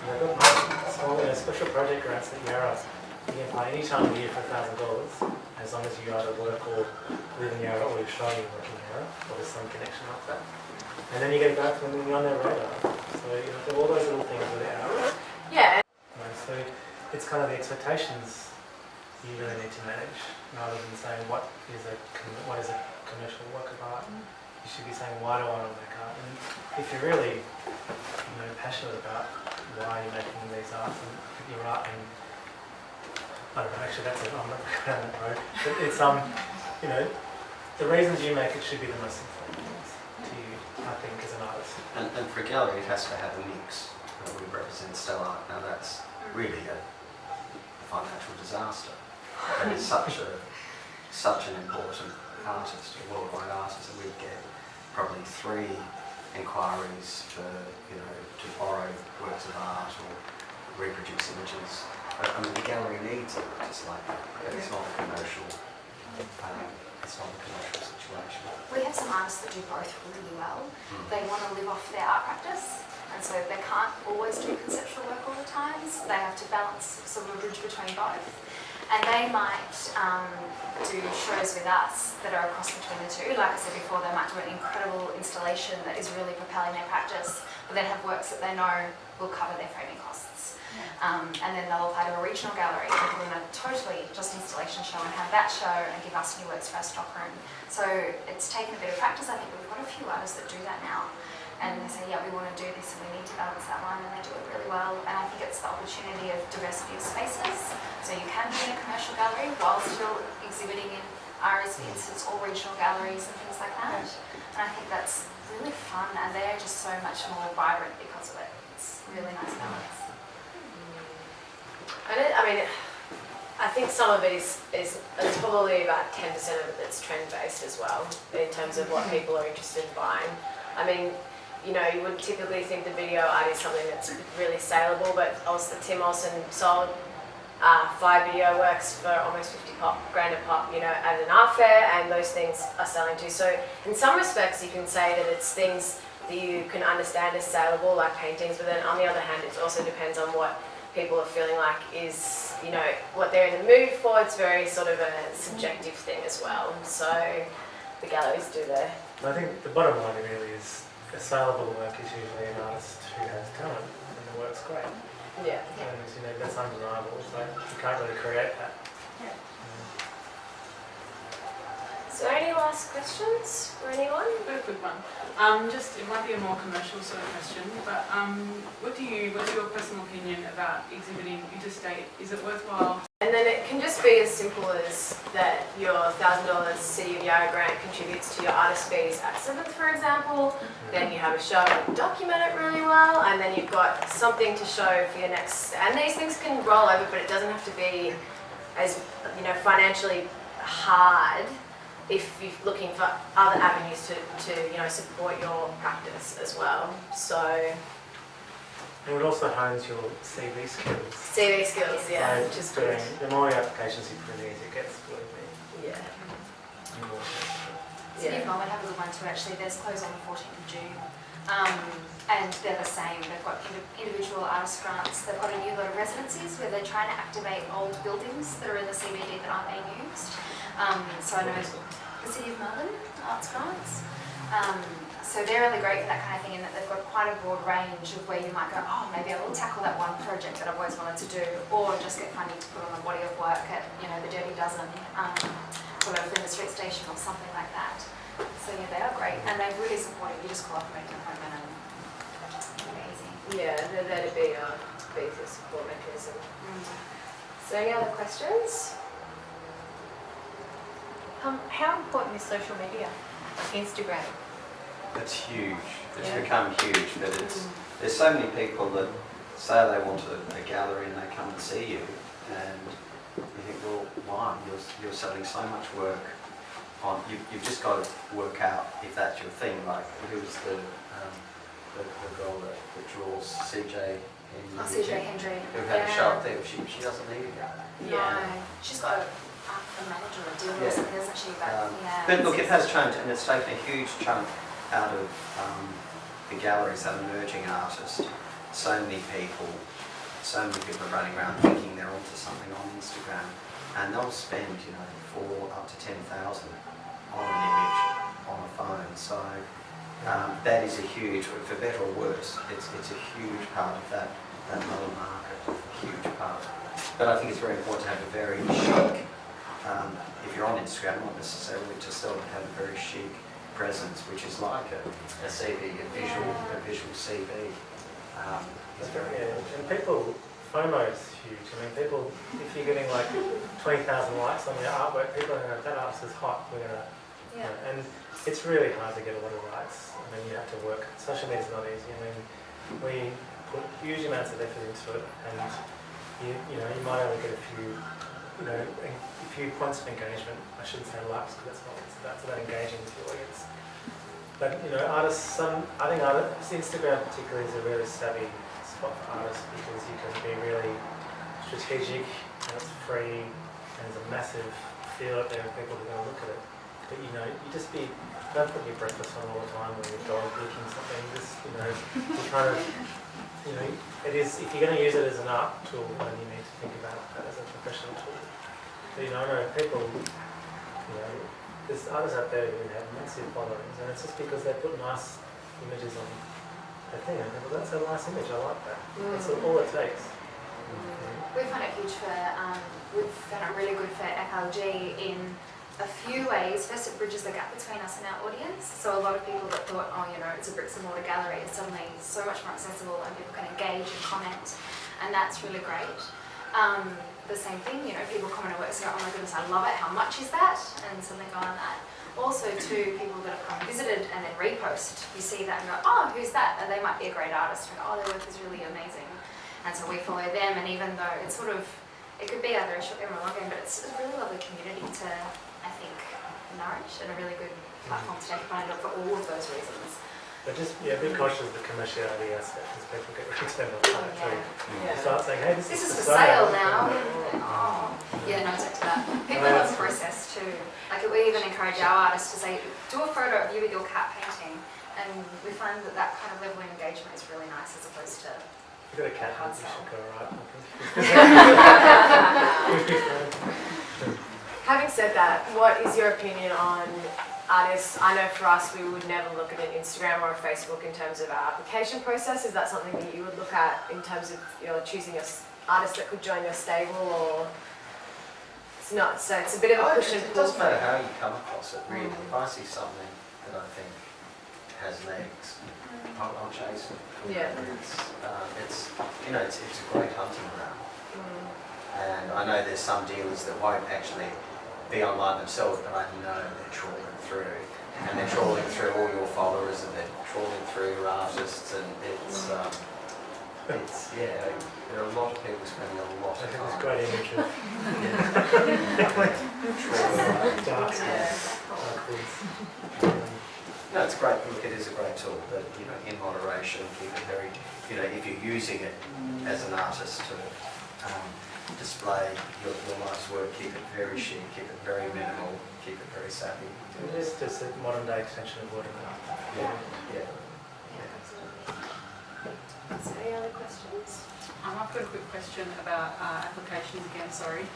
And they've got nice, small, special project grants that Yarra, you can apply any time of year for $1,000, as long as you either work or live in Yarra or you show you work in Yarra, or there's some connection like that. And then you get back when you're on their radar. So, you know, all those little things with Yarra. Yeah. So it's kind of the expectations you really need to manage, rather than saying what is a commercial work of art. You should be saying, why do I want to make art? And if you're really, passionate about why you're making these arts and your art, and I don't know, actually I'm not going down that road. But it's the reasons you make it should be the most important things to you, I think, as an artist. And for a gallery, it has to have a mix. We represent still art. Now that's really a financial disaster. And it's such an important artist, a worldwide artist, that we get probably 3 inquiries for, to borrow works of art or reproduce images. But, the gallery needs it, just like that. But it's not a commercial. It's not a commercial situation. We have some artists that do both really well. They want to live off their art practice, and so they can't always do conceptual work all the time. So they have to balance sort of a bridge between both. And they might do shows with us that are a cross between the two. Like I said before, they might do an incredible installation that is really propelling their practice, but then have works that they know will cover their framing costs. And then they'll apply to a regional gallery and give them a totally just installation show and have that show and give us new works for our stockroom. So it's taken a bit of practice. I think we've got a few artists that do that now. And they say, yeah, we want to do this and we need to balance that line, and they do it really well. And I think it's the opportunity of diversity of spaces. So you can be in a commercial gallery while still exhibiting in RSV, it's all regional galleries and things like that. And I think that's really fun, and they're just so much more vibrant because of it. It's really nice balance. I think some of it is it's probably about 10% of it that's trend based as well, in terms of what people are interested in buying. You would typically think the video art is something that's really saleable, but also Tim Olsen sold 5 video works for almost 50 grand a pop, at an art fair, and those things are selling too. So in some respects, you can say that it's things that you can understand as saleable, like paintings, but then on the other hand, it also depends on what people are feeling like is, what they're in the mood for. It's very sort of a subjective thing as well. So the galleries do their... I think the bottom line really is a saleable work is usually an artist who has talent and the work's great. Yeah. And that's undeniable. It's like you can't really create that. Yeah. So any last questions for anyone? Very quick one. It might be a more commercial sort of question, but what's your personal opinion about exhibiting interstate? Is it worthwhile? And then it can just be as simple as that your $1,000 City of Yarra grant contributes to your artist fees at 7th, for example. Then you have a show and document it really well, and then you've got something to show for your next. And these things can roll over, but it doesn't have to be as financially hard if you're looking for other avenues to support your practice as well. So. And it also hones your CV skills. CV skills, yeah, which is good. The more applications you put in, the easier it gets, believe me. Yeah. City of Melbourne have a good one too, actually. Theirs close on the 14th of June. And they're the same. They've got individual artist grants. They've got a new lot of residencies where they're trying to activate old buildings that are in the CBD that aren't being used. So I know the City of Melbourne arts grants. So they're really great for that kind of thing, in that they've got quite a broad range of where you might go, oh, maybe I will tackle that one project that I've always wanted to do, or just get funding to put on a body of work at, the Dirty Dozen, or over in the street station or something like that. So yeah, they are great, and they really support it. You just call up and make an appointment, and it's easy. Yeah, they're there to be a support mechanism. So any other questions? How important is social media? Instagram? It's huge. It's become huge, but there's so many people that say they want a gallery and they come and see you, and you think, well, why? You're selling so much work on. You've just got to work out if that's your thing. Like, who's the girl that draws CJ? Oh, CJ Hendry. Who had a show up there? She doesn't need a gallery. No, she's got a manager or a deal or something, doesn't she? But look, it has changed, and it's taken a huge chunk out of the galleries that emerging artists. So many people are running around thinking they're onto something on Instagram, and they'll spend, up to 10,000 on an image on a phone. So that is a huge, for better or worse, it's a huge part of that little market, a huge part. But I think it's very important to have a very chic, if you're on Instagram, not necessarily to sell, but have a very chic presence, which is like a CV, a visual CV. Is very important. And people, FOMO is huge. I mean, people, if you're getting like 20,000 likes on your artwork, people are going to, that artist is hot, we're going to, and it's really hard to get a lot of likes. I mean, you have to work. Social media is not easy. I mean, we put huge amounts of effort into it, and you might only get a few points of engagement. I shouldn't say likes, because that's not what it's about. It's about engaging with your audience. But artists, I think Instagram particularly is a really savvy spot for artists, because you can be really strategic, and it's free, and there's a massive feel out there of people who are going to look at it. But you just don't put your breakfast on all the time, or your dog licking something. Just you kind of, it is. If you're going to use it as an art tool, then you need to think about that as a professional tool. But I know people, there's artists out there who have massive followings, and it's just because they put nice images on their thing. And well, that's a nice image. I like that. That's all it takes. We find it huge for, we've found it really good for FLG in a few ways. First, it bridges the gap between us and our audience. So a lot of people that thought, it's a bricks and mortar gallery, is suddenly so much more accessible, and people can engage and comment, and that's really great. The same thing, people comment on work, so oh my goodness, I love it, how much is that? And something go on that. Also, to people that have come and visited and then repost, you see that and go, oh, who's that? And they might be a great artist, and oh, their work is really amazing. And so we follow them, and even though it's it could be either a short game or a long game, but it's a really lovely community to, I think, nourish, and a really good platform to take advantage of for all of those reasons. But just be cautious of the commerciality aspect, because people get really turned off by it too. Yeah. Start saying, hey, this This is is for sale now. Oh, yeah, no, exactly that. People love the process too. Like, we even encourage our artists to say, do a photo of you with your cat painting, and we find that kind of level of engagement is really nice, as opposed to You've got a cat, you should go right. Having said that, what is your opinion on artists? I know for us, we would never look at an Instagram or a Facebook in terms of our application process. Is that something that you would look at in terms of choosing an artist that could join your stable, or it's not? So it's a bit of a push and It pull. doesn't matter how you come across it, really. If I see something that I think has legs, I'll chase it. Yeah. It's a great hunting ground. And I know there's some dealers that won't actually be online themselves, but I know they're trawling through. And they're trawling through all your followers, and they're trawling through your artists, and there are a lot of people spending a lot of time. It's great imagery. Dark No, it's great. Look, it is a great tool, but in moderation, keep it very. If you're using it as an artist to display your life's work, keep it very chic, keep it very minimal, keep it very savvy. It is just a modern day extension of watercolor. Yeah. So any other questions? I've got a quick question about applications again, sorry.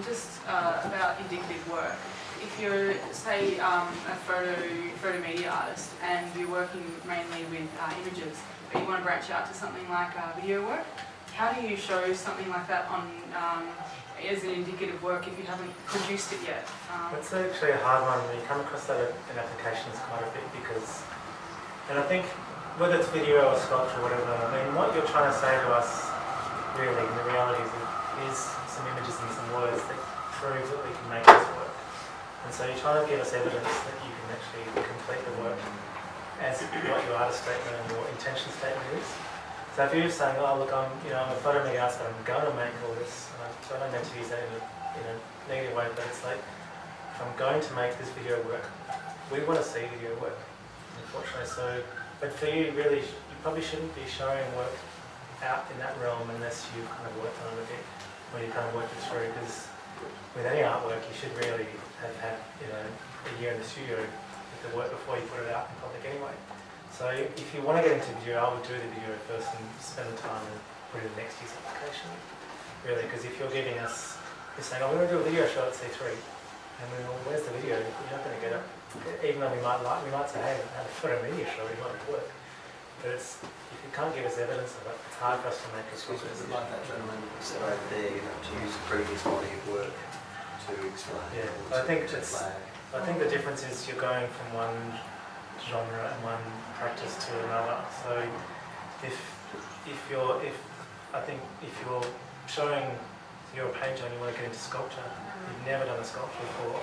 Just about indicative work. If you're, say, a photo media artist, and you're working mainly with images, but you want to branch out to something like video work, how do you show something like that on as an indicative work if you haven't produced it yet? It's actually a hard one. You come across that in applications quite a bit, and I think whether it's video or sculpture or whatever, I mean, what you're trying to say to us really, in the reality is some images and some words that prove that we can make this work. And so you're trying to give us evidence that you can actually complete the work as what your artist statement and your intention statement is. So if you're saying, oh look, I'm a photo media artist, but I'm going to make all this, and I don't meant to use that in a negative way, but it's like, if I'm going to make this video work, we want to see video work, unfortunately. So, but for you, really, you probably shouldn't be showing work out in that realm unless you've kind of worked on it a bit, or you kind of worked it through. Because with any artwork, you should really have had a year in the studio with the work before you put it out in public anyway. So if you want to get into video, I would do the video first and spend the time and put it in next year's application. Really, because if you're giving us, you're saying, oh, we're going to do a video show at C3, and we're, well, where's the video? You're not going to get it. Even though we might say, hey, I had a photo media show, we might work. But if you can't give us evidence of it, it's hard for us to make a Excuse me, is it decision. like that gentleman said over there, to use a previous body of work to explain? Yeah, or I think to it's. flag? I think the difference is you're going from one genre and one practice to another. So if you're showing you're a painter and you want to get into sculpture, you've never done a sculpture before,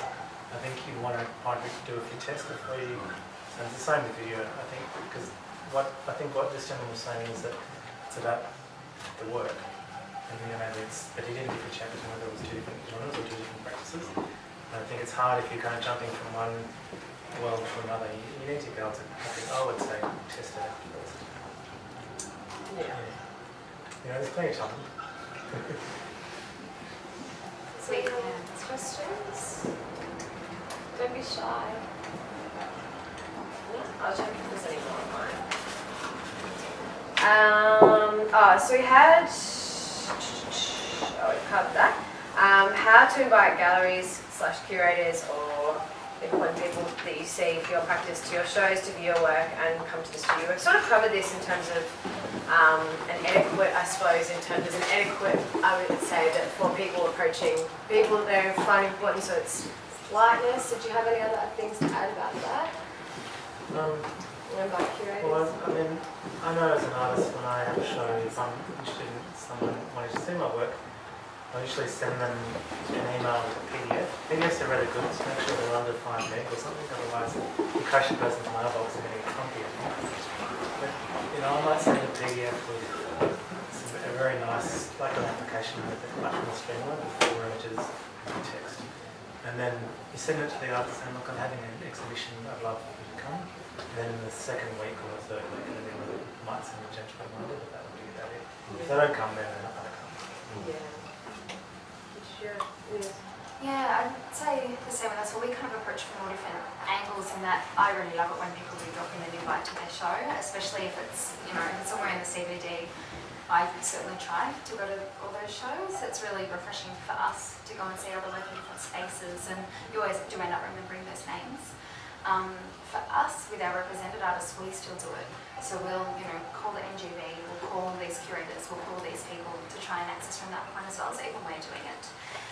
I think you want to do a few tests before you. And it's the same with video, I think, because what this gentleman was saying is that it's about the work. And but he didn't differentiate between whether it was two different genres or two different practices. And I think it's hard if you're kind of jumping from one world to another. You need to be able to, I would say, test it out first. Yeah. There's plenty of time. So any questions? Don't be shy. Yeah, I'll check if there's any more online. So we had, we covered that. How to invite galleries/curators or important people that you see for your practice to your shows, to view your work and come to the studio. We've sort of covered this in terms of an etiquette, I suppose, there's an etiquette, I would say, that for people approaching people that they find important, so it's lightness. Did you have any other things to add about that? About curators? Well, I know as an artist when I have a show, if I'm interested in someone wanting to see my work, I usually send them an email with a PDF. PDFs are really good, so make sure they're under 5 meg or something, otherwise you crash it goes into my mailbox and getting clumpy. But I might send a PDF with a very nice, like an application with much more streamlined with 4 images and text. And then you send it to the artist saying, look, I'm having an exhibition, I'd love for you to come. And then in the second week or the third week, and then we might send a judgment reminder, but that would be about it. If they don't come, then they're not going to come. Yeah. Sure. Yeah, I'd say the same with us. Well, we kind of approach from all different angles in that I really love it when people do drop in an invite to their show, especially if it's, if it's somewhere in the CBD. I certainly try to go to all those shows. It's really refreshing for us to go and see other work in different spaces, and you always do end up remembering those names. For us, with our represented artists, we still do it. So we'll, call the NGV, we'll call these curators, we'll call these people to try and access from that point as well. So even we're doing it.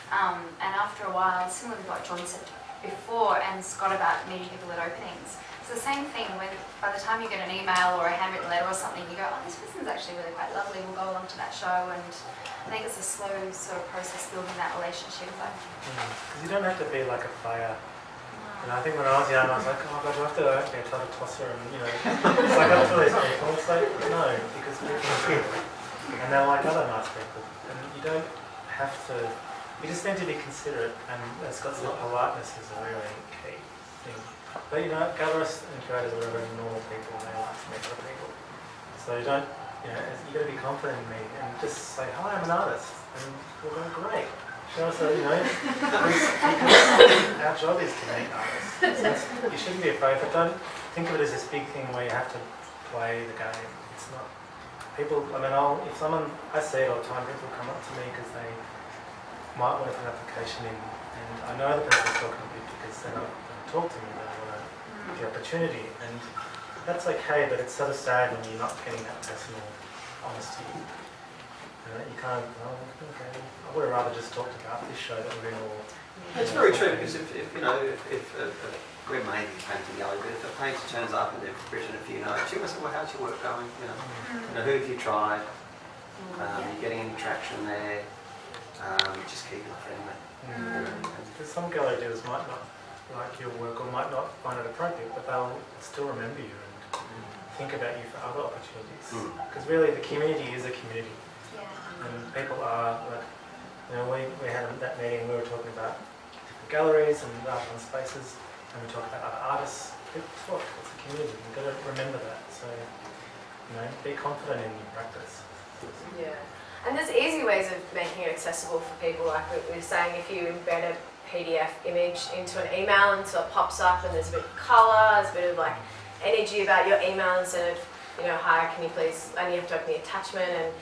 And after a while, similar to what John said before and Scott about meeting people at openings, it's the same thing when by the time you get an email or a handwritten letter or something, you go, oh, this person's actually really quite lovely, we'll go along to that show. And I think it's a slow sort of process building that relationship. Because you don't have to be like a player. I think when I was young, I was like, oh God, do I have to actually try to toss her and, it's like up to these people. It's like, no, because people are people. And they're like other nice people. And you don't have to, you just need to be considerate, and as Scott said, politeness is a really key thing. But gallerists and curators are very normal people, and they like to meet other people. So you don't, you've got to be confident in me and just say, hi, I'm an artist. And we're going, great. Show us that, our job is to meet artists. So you shouldn't be afraid, but don't think of it as this big thing where you have to play the game. It's not. People, I see it all the time, people come up to me because they might want to put an application in, and I know the person's talking to me because they're not going to talk to me, they want to have the opportunity, and that's okay, but it's sort of sad when you're not getting that personal honesty. You can't, okay, I would have rather just talked about this show that we're all... It's very true, because if we're mainly painting gallery, but if a painter turns up and they've written a few notes, you must say, well, how's your work going? Who have you tried? You're getting any traction there? Just keep it friendly. Because some gallery dealers might not like your work or might not find it appropriate, but they'll still remember you and think about you for other opportunities. Mm. Because really the community is a community. Yeah. And people are, like, you know, we had that meeting, we were talking about different galleries and art and spaces, and we talked about other artists. People talk, it's a community, you've got to remember that. So, you know, be confident in your practice. Yeah. And there's easy ways of making it accessible for people, like we were saying, if you embed a PDF image into an email and so it pops up and there's a bit of colour, there's a bit of like energy about your email instead of, you know, hi, can you please, and you have to open the attachment and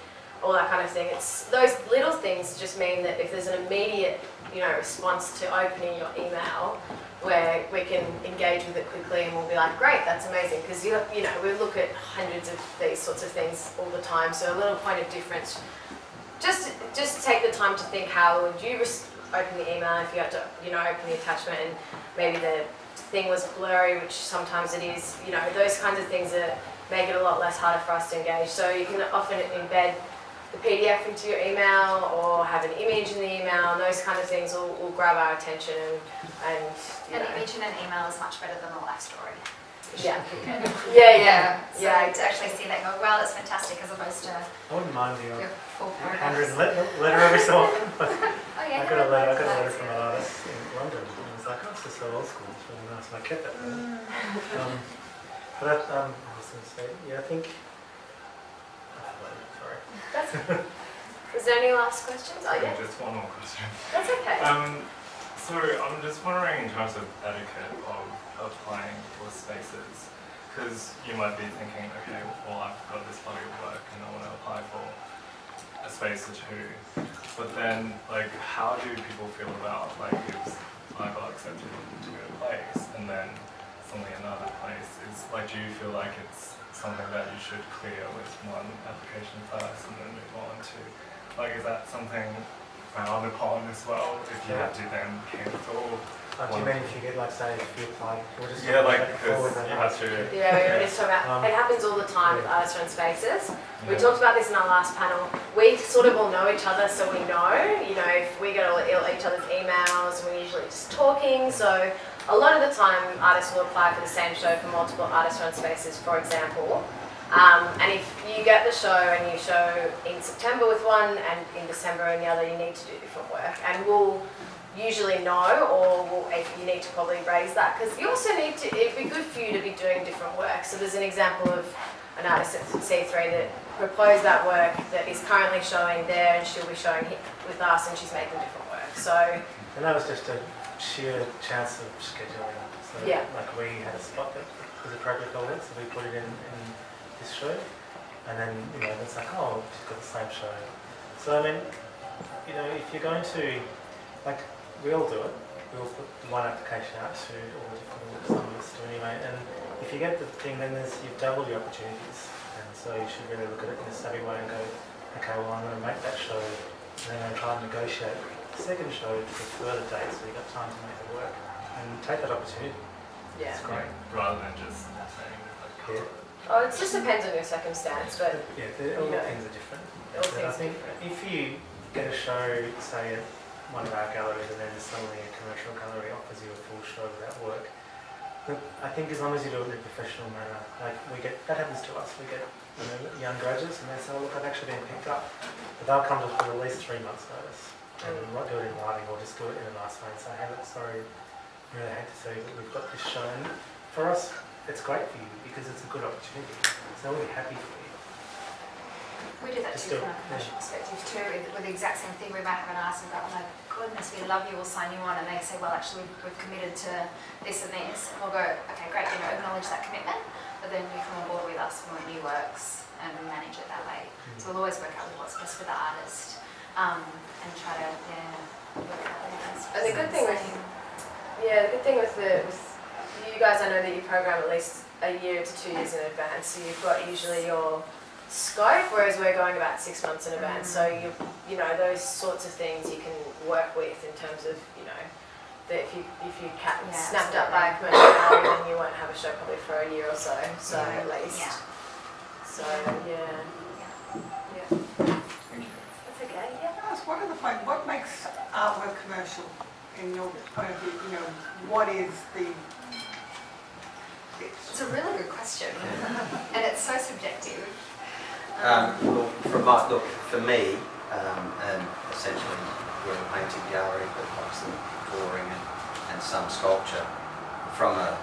all that kind of thing. It's those little things just mean that if there's an immediate, you know, response to opening your email where we can engage with it quickly and we'll be like, great, that's amazing, because you know, we look at hundreds of these sorts of things all the time, so a little point of difference. Just take the time to think, how would you open the email if you had to, you know, open the attachment and maybe the thing was blurry, which sometimes it is, you know, those kinds of things that make it a lot less harder for us to engage. So you can often embed the PDF into your email or have an image in the email, and those kind of things will grab our attention and you An know. image in an email is much better than a life story. Yeah. Yeah. So Yeah, to actually see that go, wow, that's fantastic, as opposed to I wouldn't mind the your full handwritten paragraphs. letter every so often. Oh yeah. I got a letter from an artist in London, and I was like, oh, this is so old school, it's really nice, and I kept it. But I was going to say, yeah, I think, sorry. Is there any last questions? Oh yeah, Just one more question. that's okay. So I'm just wondering in terms of etiquette of applying for spaces, because you might be thinking, okay, well I've got this body of work and I want to apply for a space or two, but then like how do people feel about like if I got accepted into a place and then suddenly another place is like, do you feel like it's something that you should clear with one application first and then move on to, like is that something frowned upon as well if you have to then cancel? Do you mean if you get, like, say, if you apply, we'll just Yeah, like before because with you have to. Yeah, we already talked about, it happens all the time with artists run spaces. We talked about this in our last panel. We sort of all know each other, so we know, you know, if we get all each other's emails, we're usually just talking. So a lot of the time, artists will apply for the same show for multiple artist run spaces, for example. And if you get the show and you show in September with one and in December in the other, you need to do different work. And we'll usually know, or if you need to probably raise that, because you also need to, it'd be good for you to be doing different work. So there's an example of an artist at C3 that proposed that work that is currently showing there, and she'll be showing with us, and she's making different work. So, And that was just a sheer chance of scheduling. So, Yeah. like, we had a spot that was appropriate for it, so we put it in this show. And then, you know, it's like, oh, she's got the same show. So, I mean, you know, if you're going to, like, we all do it. We all put one application out to all the different some of us do anyway. And if you get the thing, then you've doubled your opportunities. And so you should really look at it in a savvy way and go, okay, well, I'm going to make that show, and then I'm going to try and negotiate the second show to a further date, so you've got time to make it work. And take that opportunity. yeah. It's great. Rather than just saying like. Yeah. Oh, it just depends on your circumstance, but Yeah, you all know, things are different. all But things I are think different. if you get a show, say at one of our galleries, and then suddenly a commercial gallery offers you a full show without work, look, I think as long as you do it in a professional manner, like that happens to us. We get, you know, young graduates, and they say, oh, look, I've actually been picked up, but they'll come to us with at least 3 months' notice, and not do it in writing, or just do it in a nice way and say, hey, look, sorry, I really hate to say that we've got this show. And for us, it's great for you because it's a good opportunity. So we'll be happy for you. We do that Just too do from it, a commercial perspective too, with the exact same thing. We might have an artist and go, oh my goodness, we love you, we'll sign you on, and they say, well actually we've committed to this and this, and we'll go, okay great, you know, acknowledge that commitment, but then you come on board with us for new works and we manage it that way. So we'll always work out with what's best for the artist, and try to work out what is And the good thing with the good thing with you guys, I know that you program at least a year to 2 years in advance, so you've got usually your scope, whereas we're going about 6 months in advance. So you know those sorts of things you can work with in terms of, you know, that if you snapped up by a commercial gallery, then you won't have a show probably for a year or so. So at least. Yeah. So yeah. Thank you. That's okay. Yeah. Can I ask, what makes artwork commercial in your point of view? You know, what is the It's a really good question, and it's so subjective. Look, for me, and essentially we're a painting gallery, but obviously drawing and some sculpture, from a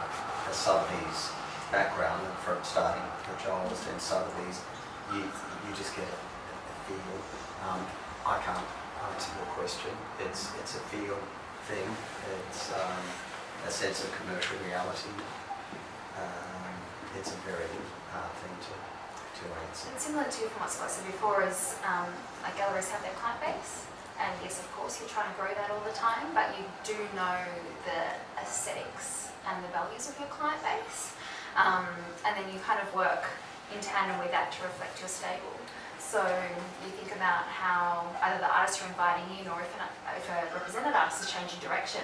Sotheby's background, and from starting at Giles and Sotheby's, you just get a feel. I can't answer your question. It's a feel thing. It's a sense of commercial reality. It's a very hard thing to answer. It's similar to from what Scott said before is like galleries have their client base, and yes, of course, you're trying to grow that all the time, but you do know the aesthetics and the values of your client base, and then you kind of work in tandem with that to reflect your stable. So you think about how either the artist you're inviting in, or if a represented artist is changing direction,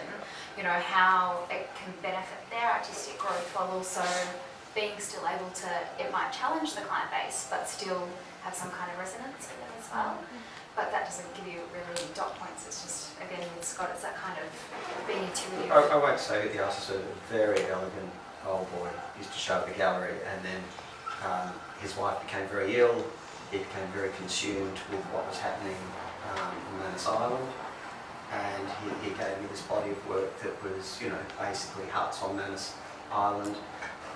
you know, how it can benefit their artistic growth while also being still able to, it might challenge the client base, but still have some kind of resonance with them as well. But that doesn't give you really dot points. It's just, again, with Scott, it's that kind of being intuitive. I won't say the artist was a very elegant old boy, used to show at the gallery, and then his wife became very ill. He became very consumed with what was happening in Manus Island, and he gave me this body of work that was, you know, basically huts on Manus Island.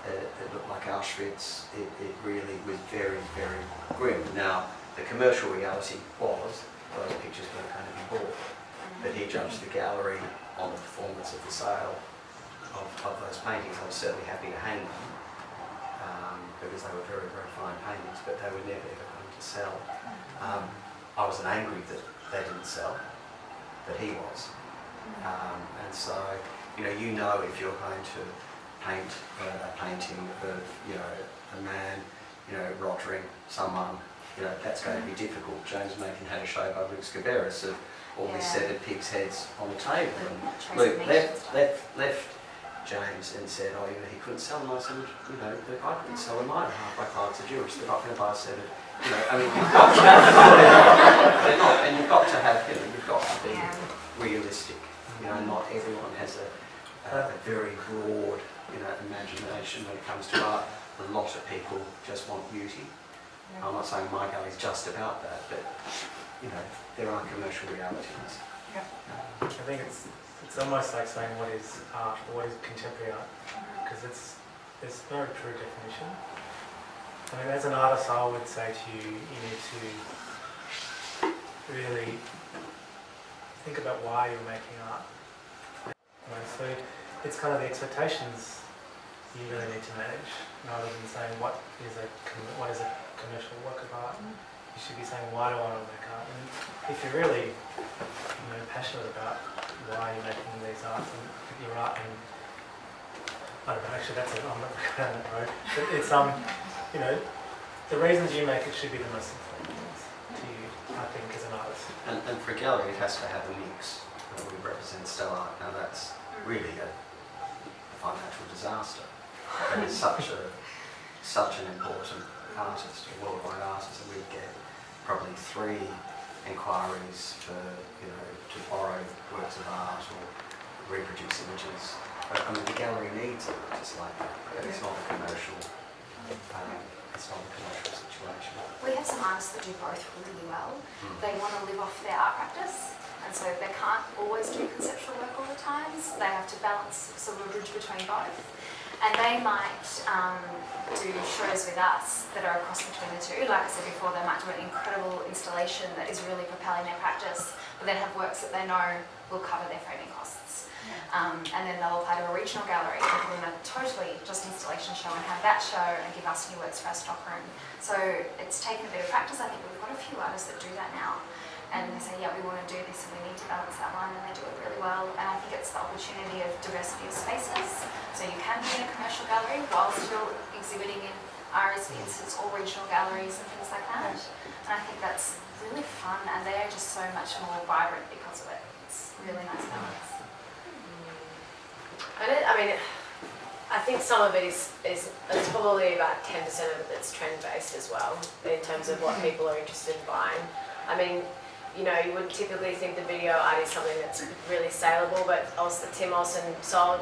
It looked like Auschwitz. It really was very, very grim. Now, the commercial reality was those pictures weren't going to be bought, but he judged the gallery on the performance of the sale of those paintings. I was certainly happy to hang them because they were very, very fine paintings, but they were never ever going to sell. I wasn't angry that they didn't sell, but he was. And so, you know if you're going to paint a painting of, you know, a man, you know, rottering someone, you know, that's going to be difficult. James Macon had a show by Luke Scaberus of all these severed pigs' heads on the table, and Luke left James and said, oh, you know, he couldn't sell them. I said, you know, Luke, I couldn't sell them either. Half my clients are Jewish. They're not going to buy a severed. You know, I mean, you've got to they're not, and you've got to have, you know, you've got to be realistic. You know, not everyone has a very broad, you know, imagination when it comes to art. A lot of people just want beauty. I'm not saying my gallery is just about that, but you know, there are commercial realities. I think it's almost like saying what is art or what is contemporary art, because there's no true definition. I mean, as an artist, I would say to you, you need to really think about why you're making art. You know, so it's kind of the expectations you really need to manage, rather than saying what is a commercial work of art. You should be saying, why do I want to make art? And if you're really, you know, passionate about why you're making these arts and your art, and I don't know, actually I'm not going down that road. But it's you know, the reasons you make it should be the most important things to you, I think, as an artist. And for a gallery, it has to have a mix. We represent still art. Now that's really a financial disaster. And it's such an important artist, a worldwide artist, and we get probably 3 inquiries for, you know, to borrow works of art or reproduce images. But I mean, the gallery needs it just like that. But it's not a commercial. It's not a commercial situation. We have some artists that do both really well. They want to live off their art practice, and so they can't always do conceptual work all the time. So they have to balance sort of a bridge between both. And they might do shows with us that are a cross between the two. Like I said before, they might do an incredible installation that is really propelling their practice, but then have works that they know will cover their framing costs. And then they'll apply to a regional gallery and give them a totally just installation show and have that show and give us new works for our stockroom. So it's taken a bit of practice. I think we've got a few artists that do that now. And they say, yeah, we want to do this and we need to balance that line, and they do it really well. And I think it's the opportunity of diversity of spaces. So you can be in a commercial gallery while still exhibiting in RSV instance or regional galleries and things like that. And I think that's really fun, and they are just so much more vibrant because of it. It's really nice balance. I think some of it is it's probably about 10% of it that's trend based as well, in terms of what people are interested in buying. I mean, you know, you would typically think the video art is something that's really saleable, but also Tim Olsen sold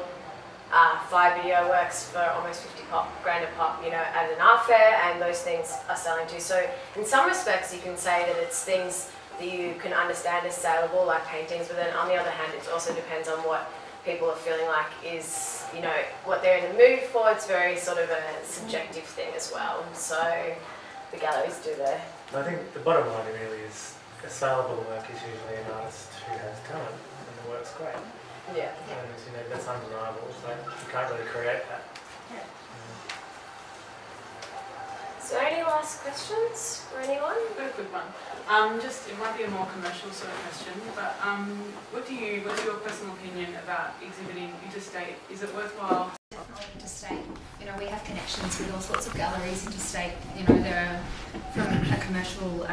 Fly video works for almost 50 grand a pop, you know, at an art fair, and those things are selling too. So in some respects, you can say that it's things that you can understand as saleable, like paintings, but then on the other hand, it also depends on what people are feeling like is, you know, what they're in the mood for. It's very sort of a subjective thing as well. So the galleries do their... I think the bottom line really is a saleable work is usually an artist who has talent and the work's great. Yeah. And you know, that's undeniable. So you can't really create that. Yeah. So any last questions for anyone? Very quick one. Just it might be a more commercial sort of question, but what's your personal opinion about exhibiting interstate? Is it worthwhile? Definitely interstate. You know, we have connections with all sorts of galleries interstate. You know, there are, from a commercial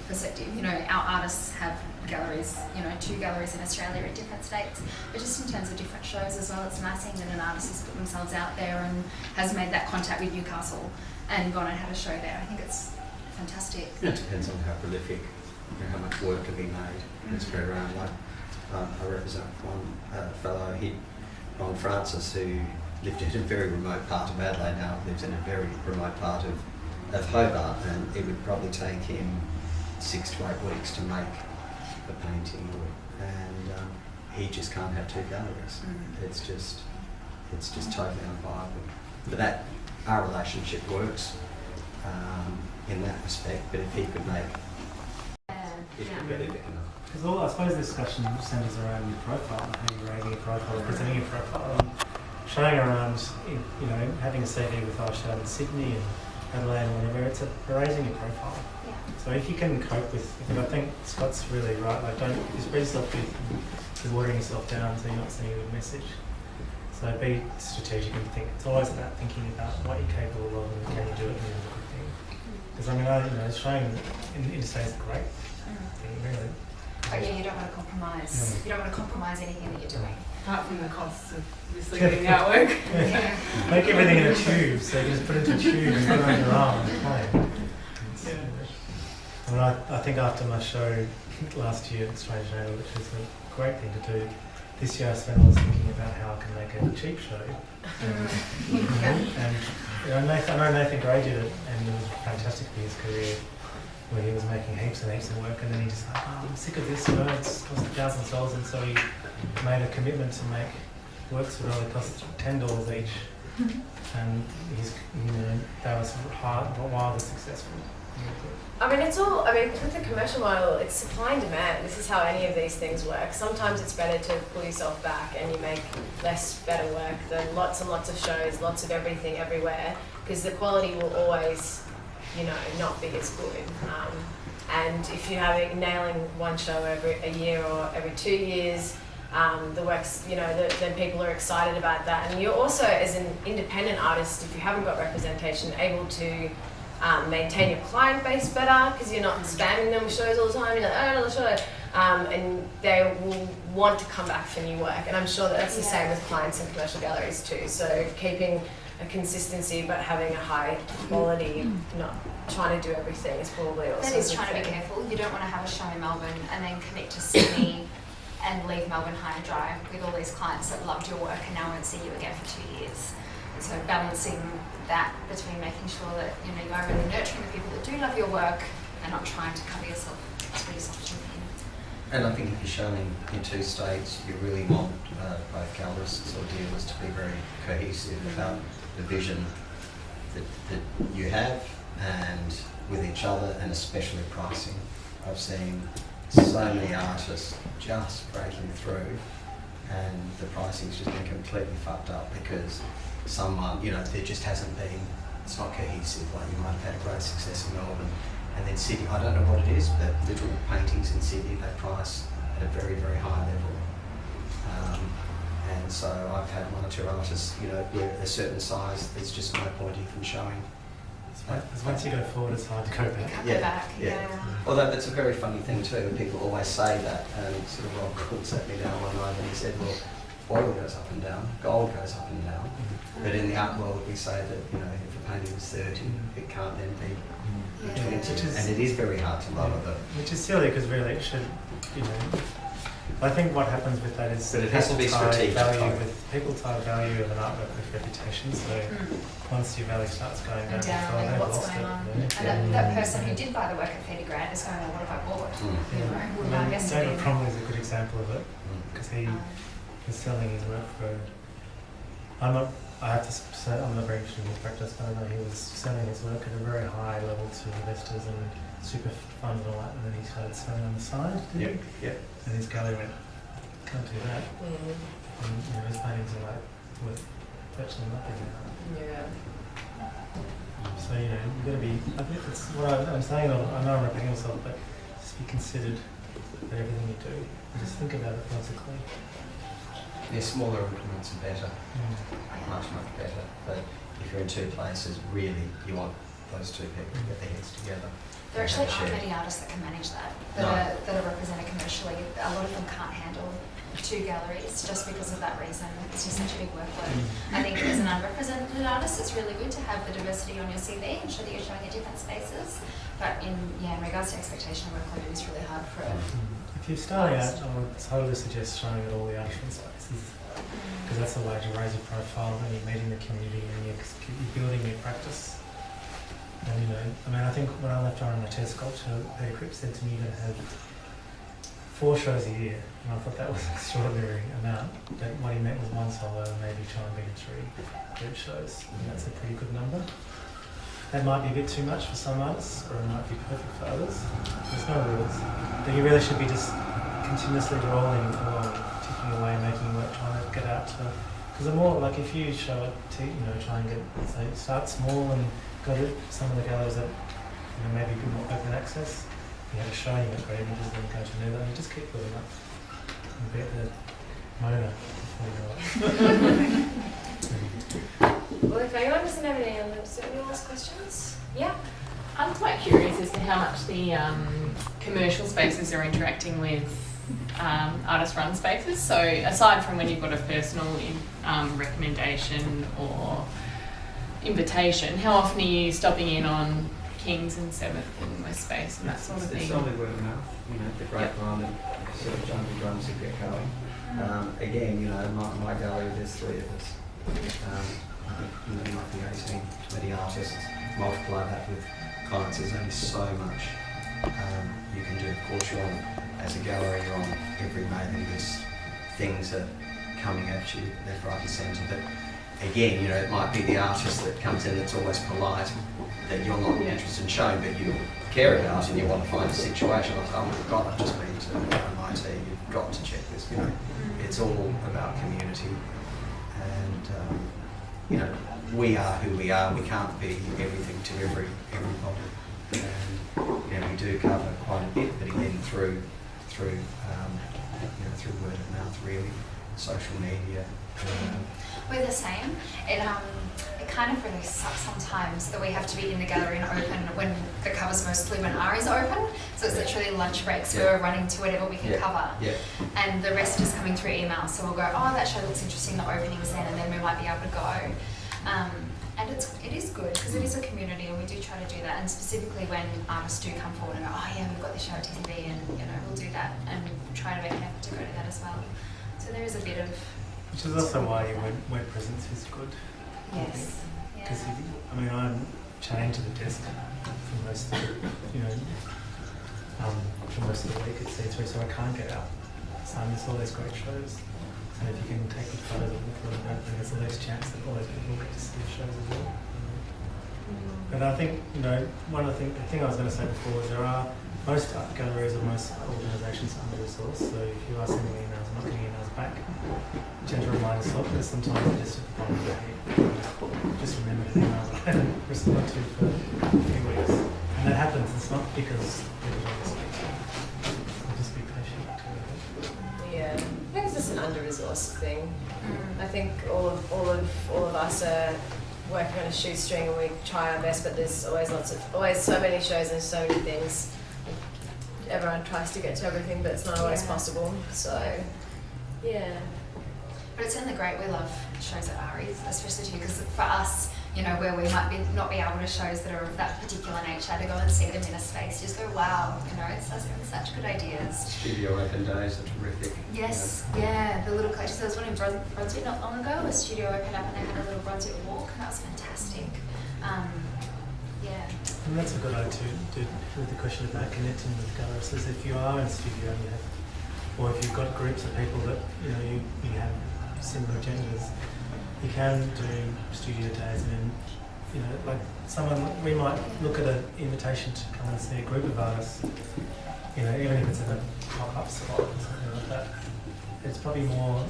perspective, you know, our artists have galleries, you know, 2 galleries in Australia at different states, but just in terms of different shows as well, it's nice seeing that an artist has put themselves out there and has made that contact with Newcastle and gone and had a show there. I think it's fantastic. It depends on how prolific, you know, how much work can be made and spread around. Like I represent one fellow, Ron Francis, who lived in a very remote part of Adelaide, now lives in a very remote part of Hobart, and it would probably take him 6 to 8 weeks to make a painting, and he just can't have 2 galleries. It's just totally unviable. But that our relationship works in that respect. But if he could make it could be big enough. Because all, I suppose, the discussion centres around your profile, and how you're raising your profile, presenting your profile, and showing around, you know, having a CV with our show in Sydney and Adelaide and whatever, it's raising your profile. Yeah. So if you can cope with it, I think Scott's really right, like don't spread yourself with watering yourself down so you're not sending a good message. So be strategic and think, it's always about thinking about what you're capable of and can you do it, and it's a good thing. Because I mean, you know, showing interstate is a great thing, really. But yeah, you don't want to compromise. No. You don't want to compromise anything that you're doing. Apart from the costs of obviously getting artwork. Yeah. Make everything in a tube, so you can just put it into a tube and put it on your arm and play. I mean, I think after my show last year at Strange Nail, which was a great thing to do, this year I spent all thinking about how I can make a cheap show. And you know, I know Nathan Gray did it, and it was fantastic for his career, where he was making heaps and heaps of work, and then he just like, oh, I'm sick of this, you know, it's cost $1,000, and so he made a commitment to make works that only cost $10 each, and he's, you know, that was wildly successful. I mean, with the commercial model, it's supply and demand. This is how any of these things work. Sometimes it's better to pull yourself back and you make less better work than lots and lots of shows, lots of everything everywhere, because the quality will always, you know, not be as good. And if you're nailing one show every a year or every 2 years, the works, you know, then people are excited about that. And you're also, as an independent artist, if you haven't got representation, able to maintain your client base better, because you're not spamming them with shows all the time. You're like, oh, another show. And they will want to come back for new work. And I'm sure that's the same with clients and commercial galleries too. So keeping a consistency but having a high quality, not trying to do everything is probably also That is trying to be careful. You don't want to have a show in Melbourne and then commit to Sydney and leave Melbourne high and dry with all these clients that loved your work and now won't see you again for 2 years. And so balancing that between making sure that, you know, you are really nurturing the people that do love your work and not trying to cover yourself as really soft and thin. And I think if you're showing in 2 states, you really want both gallerists or dealers to be very cohesive about the vision that you have and with each other, and especially pricing. I've seen so many artists just breaking through and the pricing's just been completely fucked up because someone, you know, there just hasn't been, it's not cohesive. Like you might have had a great success in Melbourne and then Sydney, I don't know what it is, but little paintings in Sydney, they price at a very, very high level. And so I've had 1 or 2 artists, you know, where at a certain size, there's just no point even showing. Because once you go forward, it's hard to go back. Can't go back, yeah. Although that's a very funny thing too, people always say that, and sort of Rob calls at me now one night and he said, well, oil goes up and down, gold goes up and down, but in the art world we say that, you know, if a painting is 30, it can't then be 20, and it is very hard to lower the... Which is silly, because really it should, you know, I think what happens with that is But it has to be people tie strategic, value though. people tie value of an artwork with reputation. So once your value starts going down, down, oh, like, they've what's lost going it. on? You know? And that person who did buy the work at 30 grand is going, well, what have I bought? You know, I well, I mean, guess David Cromley is a good example of it because he um, was selling his work for. I have to say, I'm not very interested in his practice, but I know he was selling his work at a very high level to investors and super funds and all that, and then he started selling on the side, didn't he? Yep. And his gallery went, can't do that. And his paintings are like worth virtually nothing now. Yeah. So, you've got to be, I think it's what I'm saying, I know I'm repeating myself, but just be considered at everything you do. And just think about it logically. Yeah, smaller increments are better, much better. But if you're in two places, really, you want those two people to get their heads together. there actually Share. aren't many artists that can manage that, No. that are represented commercially. A lot of them can't handle 2 galleries just because of that reason. It's just such a big workload. I think as an unrepresented artist, it's really good to have the diversity on your CV and show that you're showing at different spaces. But in regards to expectation of workload, it is really hard for If you're starting out, I would totally suggest showing at all the artist spaces because that's a way to raise your profile and you're meeting the community and you're building your practice. And I think when I left RMIT Sculpture, Peter Cripps said to me you're going to have 4 shows a year, and I thought that was an extraordinary amount. But what he meant was 1 solo and maybe try and be in 3 group shows, and that's a pretty good number. That might be a bit too much for some artists, or it might be perfect for others. There's no rules. But you really should be just continuously rolling along, ticking away, making work, trying to get out to. Because the more, like if you show it, try and get, say, start small and go to some of the galleries that maybe a bit more open access. You have a show, you get great images, then go to another, and you just keep building up. And be at the Mona before you know it. Well, if anyone doesn't have any last questions, yeah. I'm quite curious as to how much the commercial spaces are interacting with artist-run spaces. So aside from when you've got a personal recommendation or invitation, how often are you stopping in on Kings and 7th and West Space and that sort of thing? It's only word of mouth, the grapevine and sort of jumping drums that get going. Again, my gallery, there's 3 of us. I think there might be 18, 20 artists. Multiply that with clients, there's only so much you can do. Of course, you're on, as a gallery, you're on every mailing list. Things are coming at you left, right and centre. But again, it might be the artist that comes in that's always polite, that you're not interested in showing, but you care about and you want to find a situation. Like, oh my God, I've just been to MIT, you've got to check this. It's all about community. And, we are who we are. We can't be everything to everybody. And, we do cover quite a bit, but again, through word of mouth, really, social media. We're the same. It kind of really sucks sometimes that we have to be in the gallery and open when the cover's mostly when Ari's open. So it's literally lunch breaks where we're running to whatever we can cover. Yeah. And the rest is coming through email. So we'll go, oh, that show looks interesting, the opening's then, and then we might be able to go. And it is good because it is a community and we do try to do that. And specifically when artists do come forward and go, oh yeah, we've got this show at TTV and we'll do that and try to make an effort to go to that as well. So there is a bit of... Which is also why your web presence is good. Yes. Because I'm chained to the desk for most of for most of the week at C3, so I can't get out. So I miss all these great shows. So if you can take good photos of them, then there's a less chance that all those people get to see the shows as well. But I think, one of the thing I was going to say before is most art galleries or most organisations under-resourced, so if you are sending emails and not getting emails back, you tend to remind yourself that sometimes you just at the bottom of your head, just remember the email that I haven't responded to for a few weeks. And that happens, it's not because people don't respond to you. So just be patient too. Yeah, I think it's just an under-resourced thing. I think all of us are working on a shoestring and we try our best, but there's always so many shows and so many things. Everyone tries to get to everything, but it's not always possible. So, yeah. But it's certainly great. We love shows at Ari's, especially too, because for us, you know, where we might not be able to shows that are of that particular nature, to go and see them in a space, just go, wow, you know, it's such good ideas. Studio open days are terrific. Yes, yeah, the little collections. There was one in Brunswick not long ago, a studio opened up and they had a little Brunswick walk, and that was fantastic. Yeah. And that's a good idea to with the question about connecting with gallerists. Is if you are in a studio and you have, or if you've got groups of people that you know you have similar agendas, you can do studio days, and then you know, like we might look at an invitation to come and see a group of artists. You know, even if it's in a pop-up spot or something like that, it's probably more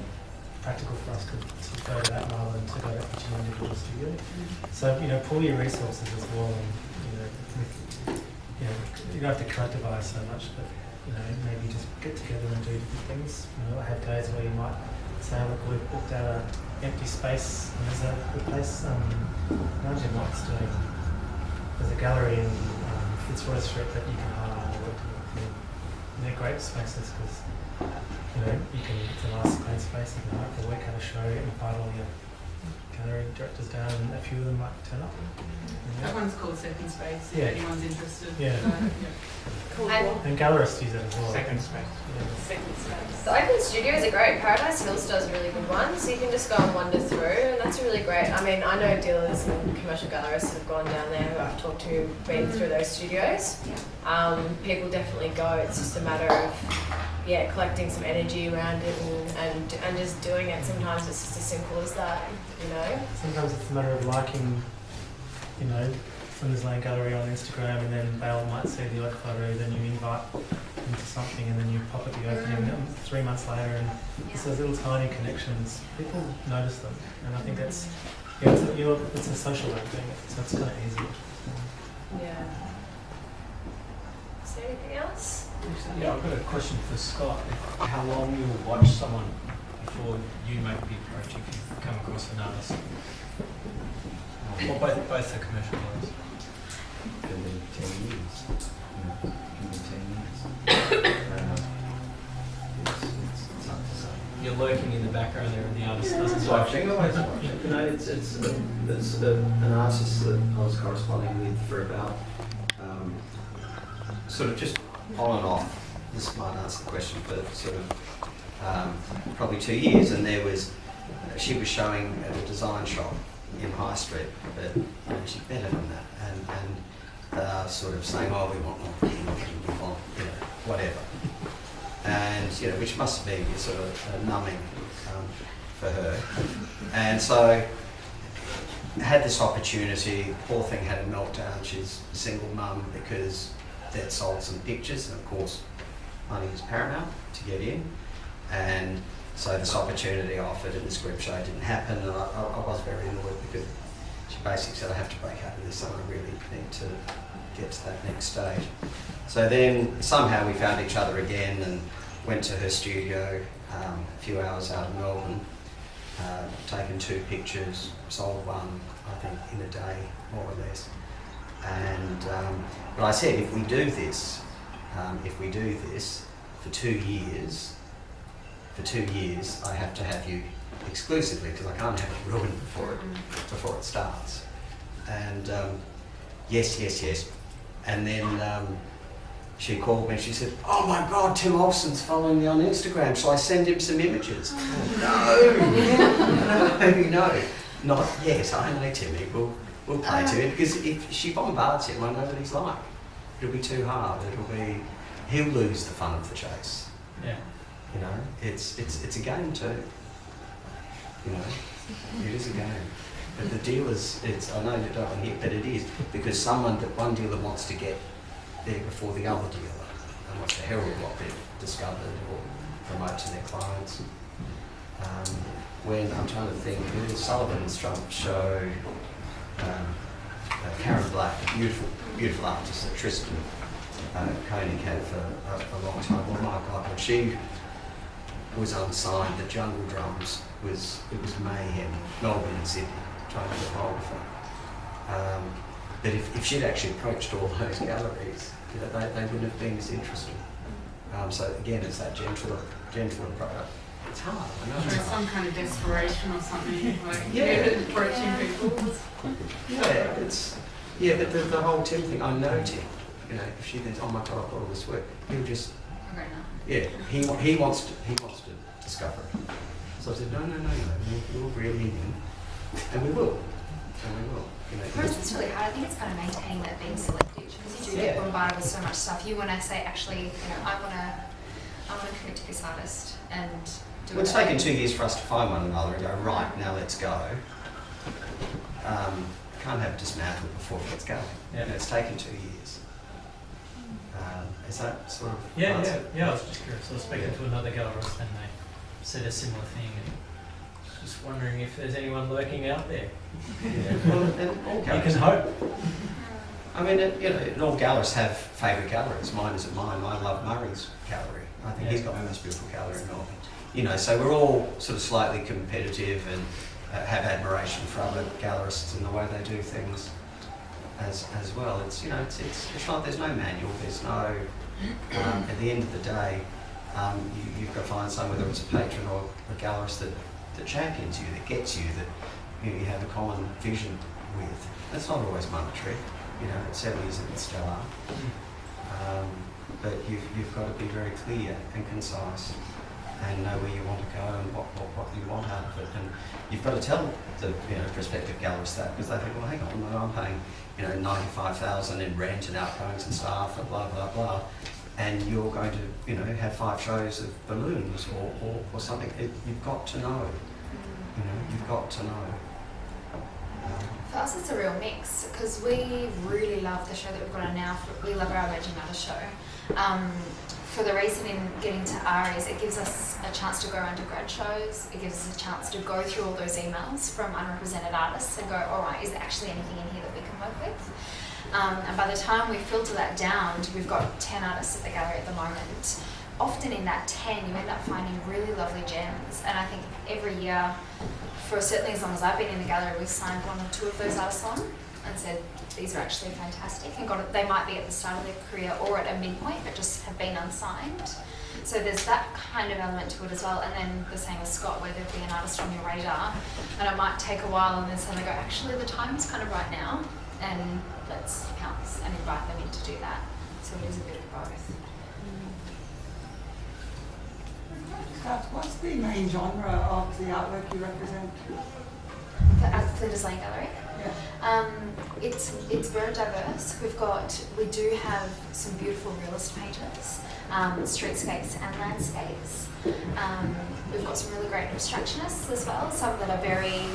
practical for us to go to that rather than to go to each individual studio. So, you know, pull your resources as well, and, you don't have to collectivise so much, but, you know, maybe just get together and do different things. You know, I have days where you might say, look, we've booked out an empty space, and there's a good place, Nigel Mike's doing, there's a gallery in Fitzroy Street that you can hire and work with. And they're great spaces because you know, it's a nice clean space. You can for a week have a show, invite all your gallery directors down, and a few of them might turn up. That one's called Second Space, if Yeah. anyone's interested. Yeah. Cool. And gallerists use it as well. Second space. Yeah. Second Space. The open studios are great. Paradise Hills does a really good one, so you can just go and wander through, and that's really great. I mean, I know dealers and commercial gallerists have gone down there who I've talked to, been through those studios. People definitely go. It's just a matter of collecting some energy around it and just doing it. Sometimes it's just as simple as that, you know. Sometimes it's a matter of liking, you know, Flinders Lane Gallery on Instagram, and then Bale might see the odd photo, then you invite them to something, and then you pop at the opening 3 months later, and it's those little tiny connections. People notice them, and I think that's it's a social way of doing it, so it's kind of easy. Yeah. Is there anything else? Yeah, I've got a question for Scott. How long you'll watch someone before you make the approach if you come across an artist? Or both the commercial artists? It can be 10 years. It can be 10 years. It's hard to say. You're lurking in the background there and the artist Yeah, doesn't it's watch. watching, always watching. You know, it's an artist that I was corresponding with for about sort of just on and off. This might answer the question, but sort of probably 2 years, and she was showing at a design shop in High Street, but you know, she's better than that, and sort of saying, oh, we want more, we want, you know, whatever, and you know, which must be sort of numbing for her, and so had this opportunity. Poor thing had a meltdown. She's a single mum because they'd sold some pictures, and of course money was paramount to get in, and so this opportunity offered and this group show didn't happen, and I was very annoyed because she basically said, I have to break up with this and I really need to get to that next stage. So then somehow we found each other again and went to her studio a few hours out of Melbourne, taken 2 pictures, sold one, I think, in a day, more or less. And but I said, if we do this for 2 years, I have to have you exclusively because I can't have it ruined before it starts. And yes. And then she called me and she said, oh my God, Tim Olsen's following me on Instagram. Shall I send him some images? No, not yet. I know Timmy. We'll play to it because if she bombards him, I know what he's like. It'll be too hard. He'll lose the fun of the chase. Yeah. You know, it's a game too. You know, it is a game. But the dealers, I know you don't want to hear, but it is because one dealer wants to get there before the other dealer and wants to herald what they've discovered or promote to their clients. When I'm trying to think, Sullivan's show, Karen Black, a beautiful artist that Tristan Koenig had for a long time. Oh my God, when she was unsigned, the Jungle Drums it was mayhem. Melbourne and Sydney trying to get hold of her. But if she'd actually approached all those galleries, you know, they wouldn't have been as interested. So again, it's that gentle It's hard. I know Or it's hard. some kind of desperation or something, like Yeah. approaching people. But the whole Tim thing, I know Tim. You know, if she thinks, oh my God, I've got all this work, he'll just, Okay, no. yeah, he wants to discover it. So I said, no, we'll reel him in, and we will. You know, For us, it's really hard. I think it's kind of maintaining that being selective because you do get Yeah. bombarded with so much stuff. You want to say, actually, you know, I want to commit to this artist and do Well, it's it. taken 2 years for us to find one another and go, right, now let's go. Can't have it dismantled before it gets going. Yeah. You know, it's taken 2 years. Is that sort of Yeah, answer? I was just curious. I was speaking to another gallerist and they said a similar thing. And just wondering if there's anyone lurking out there. Yeah. Well, and all You galleries. can hope. I mean, all gallerists have favourite galleries. Mine isn't mine. I love Murray's gallery. I think he's got the most beautiful gallery in Melbourne. You know, so we're all sort of slightly competitive and have admiration for other gallerists and the way they do things as well. It's, you know, it's not, there's no manual, there's no, at the end of the day, you've got to find someone, whether it's a patron or a gallerist that champions you, that gets you, that you have a common vision with. That's not always monetary, you know, at 70s it still are. But you've got to be very clear and concise and know where you want to go and what you want out of it. And you've got to tell the prospective gallerist that, because they think, well, hang on, I'm paying $95,000 in rent and outgoings and staff and blah blah blah, and you're going to have 5 shows of balloons or something. You've got to know. You've got to know. For us, it's a real mix because we really love the show that we've got on now. We love our Emerging Artist show. For the reason in getting to ARIs, it gives us a chance to go around to grad shows. It gives us a chance to go through all those emails from unrepresented artists and go, all right, is there actually anything in here that we can work with? And by the time we filter that down, we've got 10 artists at the gallery at the moment. Often in that 10, you end up finding really lovely gems. And I think every year, for certainly as long as I've been in the gallery, we've signed 1 or 2 of those artists on and said, these are actually fantastic, and they might be at the start of their career or at a midpoint, but just have been unsigned. So there's that kind of element to it as well. And then the same as Scott, where there'll be an artist on your radar, and it might take a while, and then suddenly go, actually the time is kind of right now, and let's pounce and invite them in to do that. So it is a bit of both. What's the main genre of the artwork you represent? At Flinders Lane Gallery. Yeah. It's very diverse. We do have some beautiful realist painters, streetscapes and landscapes. We've got some really great abstractionists as well, some that are very,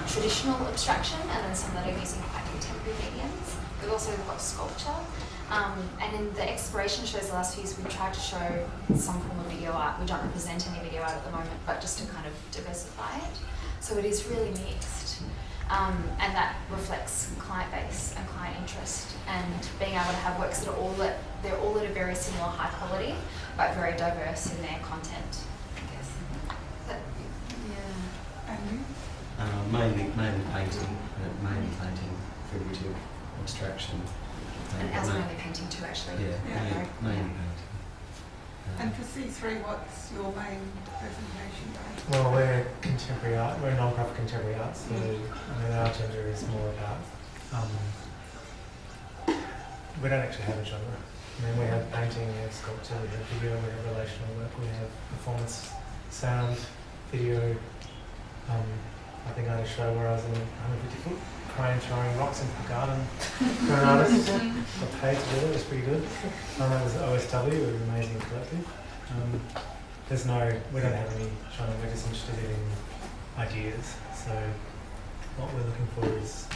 traditional abstraction, and then some that are using quite contemporary mediums. We've also got sculpture. And in the exploration shows the last few years, we've tried to show some form of video art. We don't represent any video art at the moment, but just to kind of diversify it. So it is really mixed. And that reflects client base and client interest, and being able to have works that are they're all at a very similar high quality, but very diverse in their content, I guess. But, yeah. And you? Mainly painting, figurative abstraction. And as I'm only painting too, actually. Yeah, mainly painting. And for C3, what's your main presentation day? Well, we're contemporary art. We're non-profit contemporary art, so our agenda is more about. We don't actually have a genre. We have painting, we have sculpture, we have video, we have relational work, we have performance, sound, video. I think I had a show where I was in a 150-foot crane throwing rocks into the garden for an artist. Got paid to do it. It was pretty good. That was OSW, it was an amazing collective. We don't have any genre, we're just interested in ideas. So what we're looking for is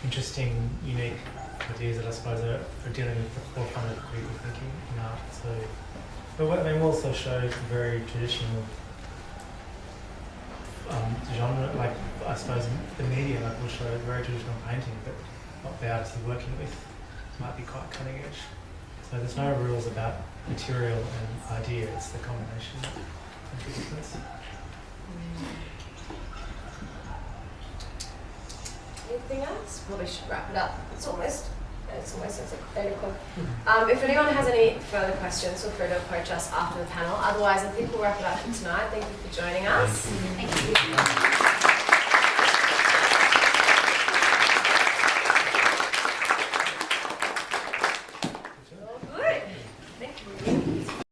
interesting, unique ideas that I suppose are dealing with the forefront of critical thinking in art. So, but we'll also show very traditional genre, like I suppose the media, like we'll show very traditional painting, but what the artists are working with might be quite cutting edge. So there's no rules about material and idea, it's the combination of the difference. Anything else? Probably should wrap it up. It's almost It's almost 8 o'clock. If anyone has any further questions, feel free to approach us after the panel. Otherwise, I think we'll wrap it up for tonight. Thank you for joining us. Thank you.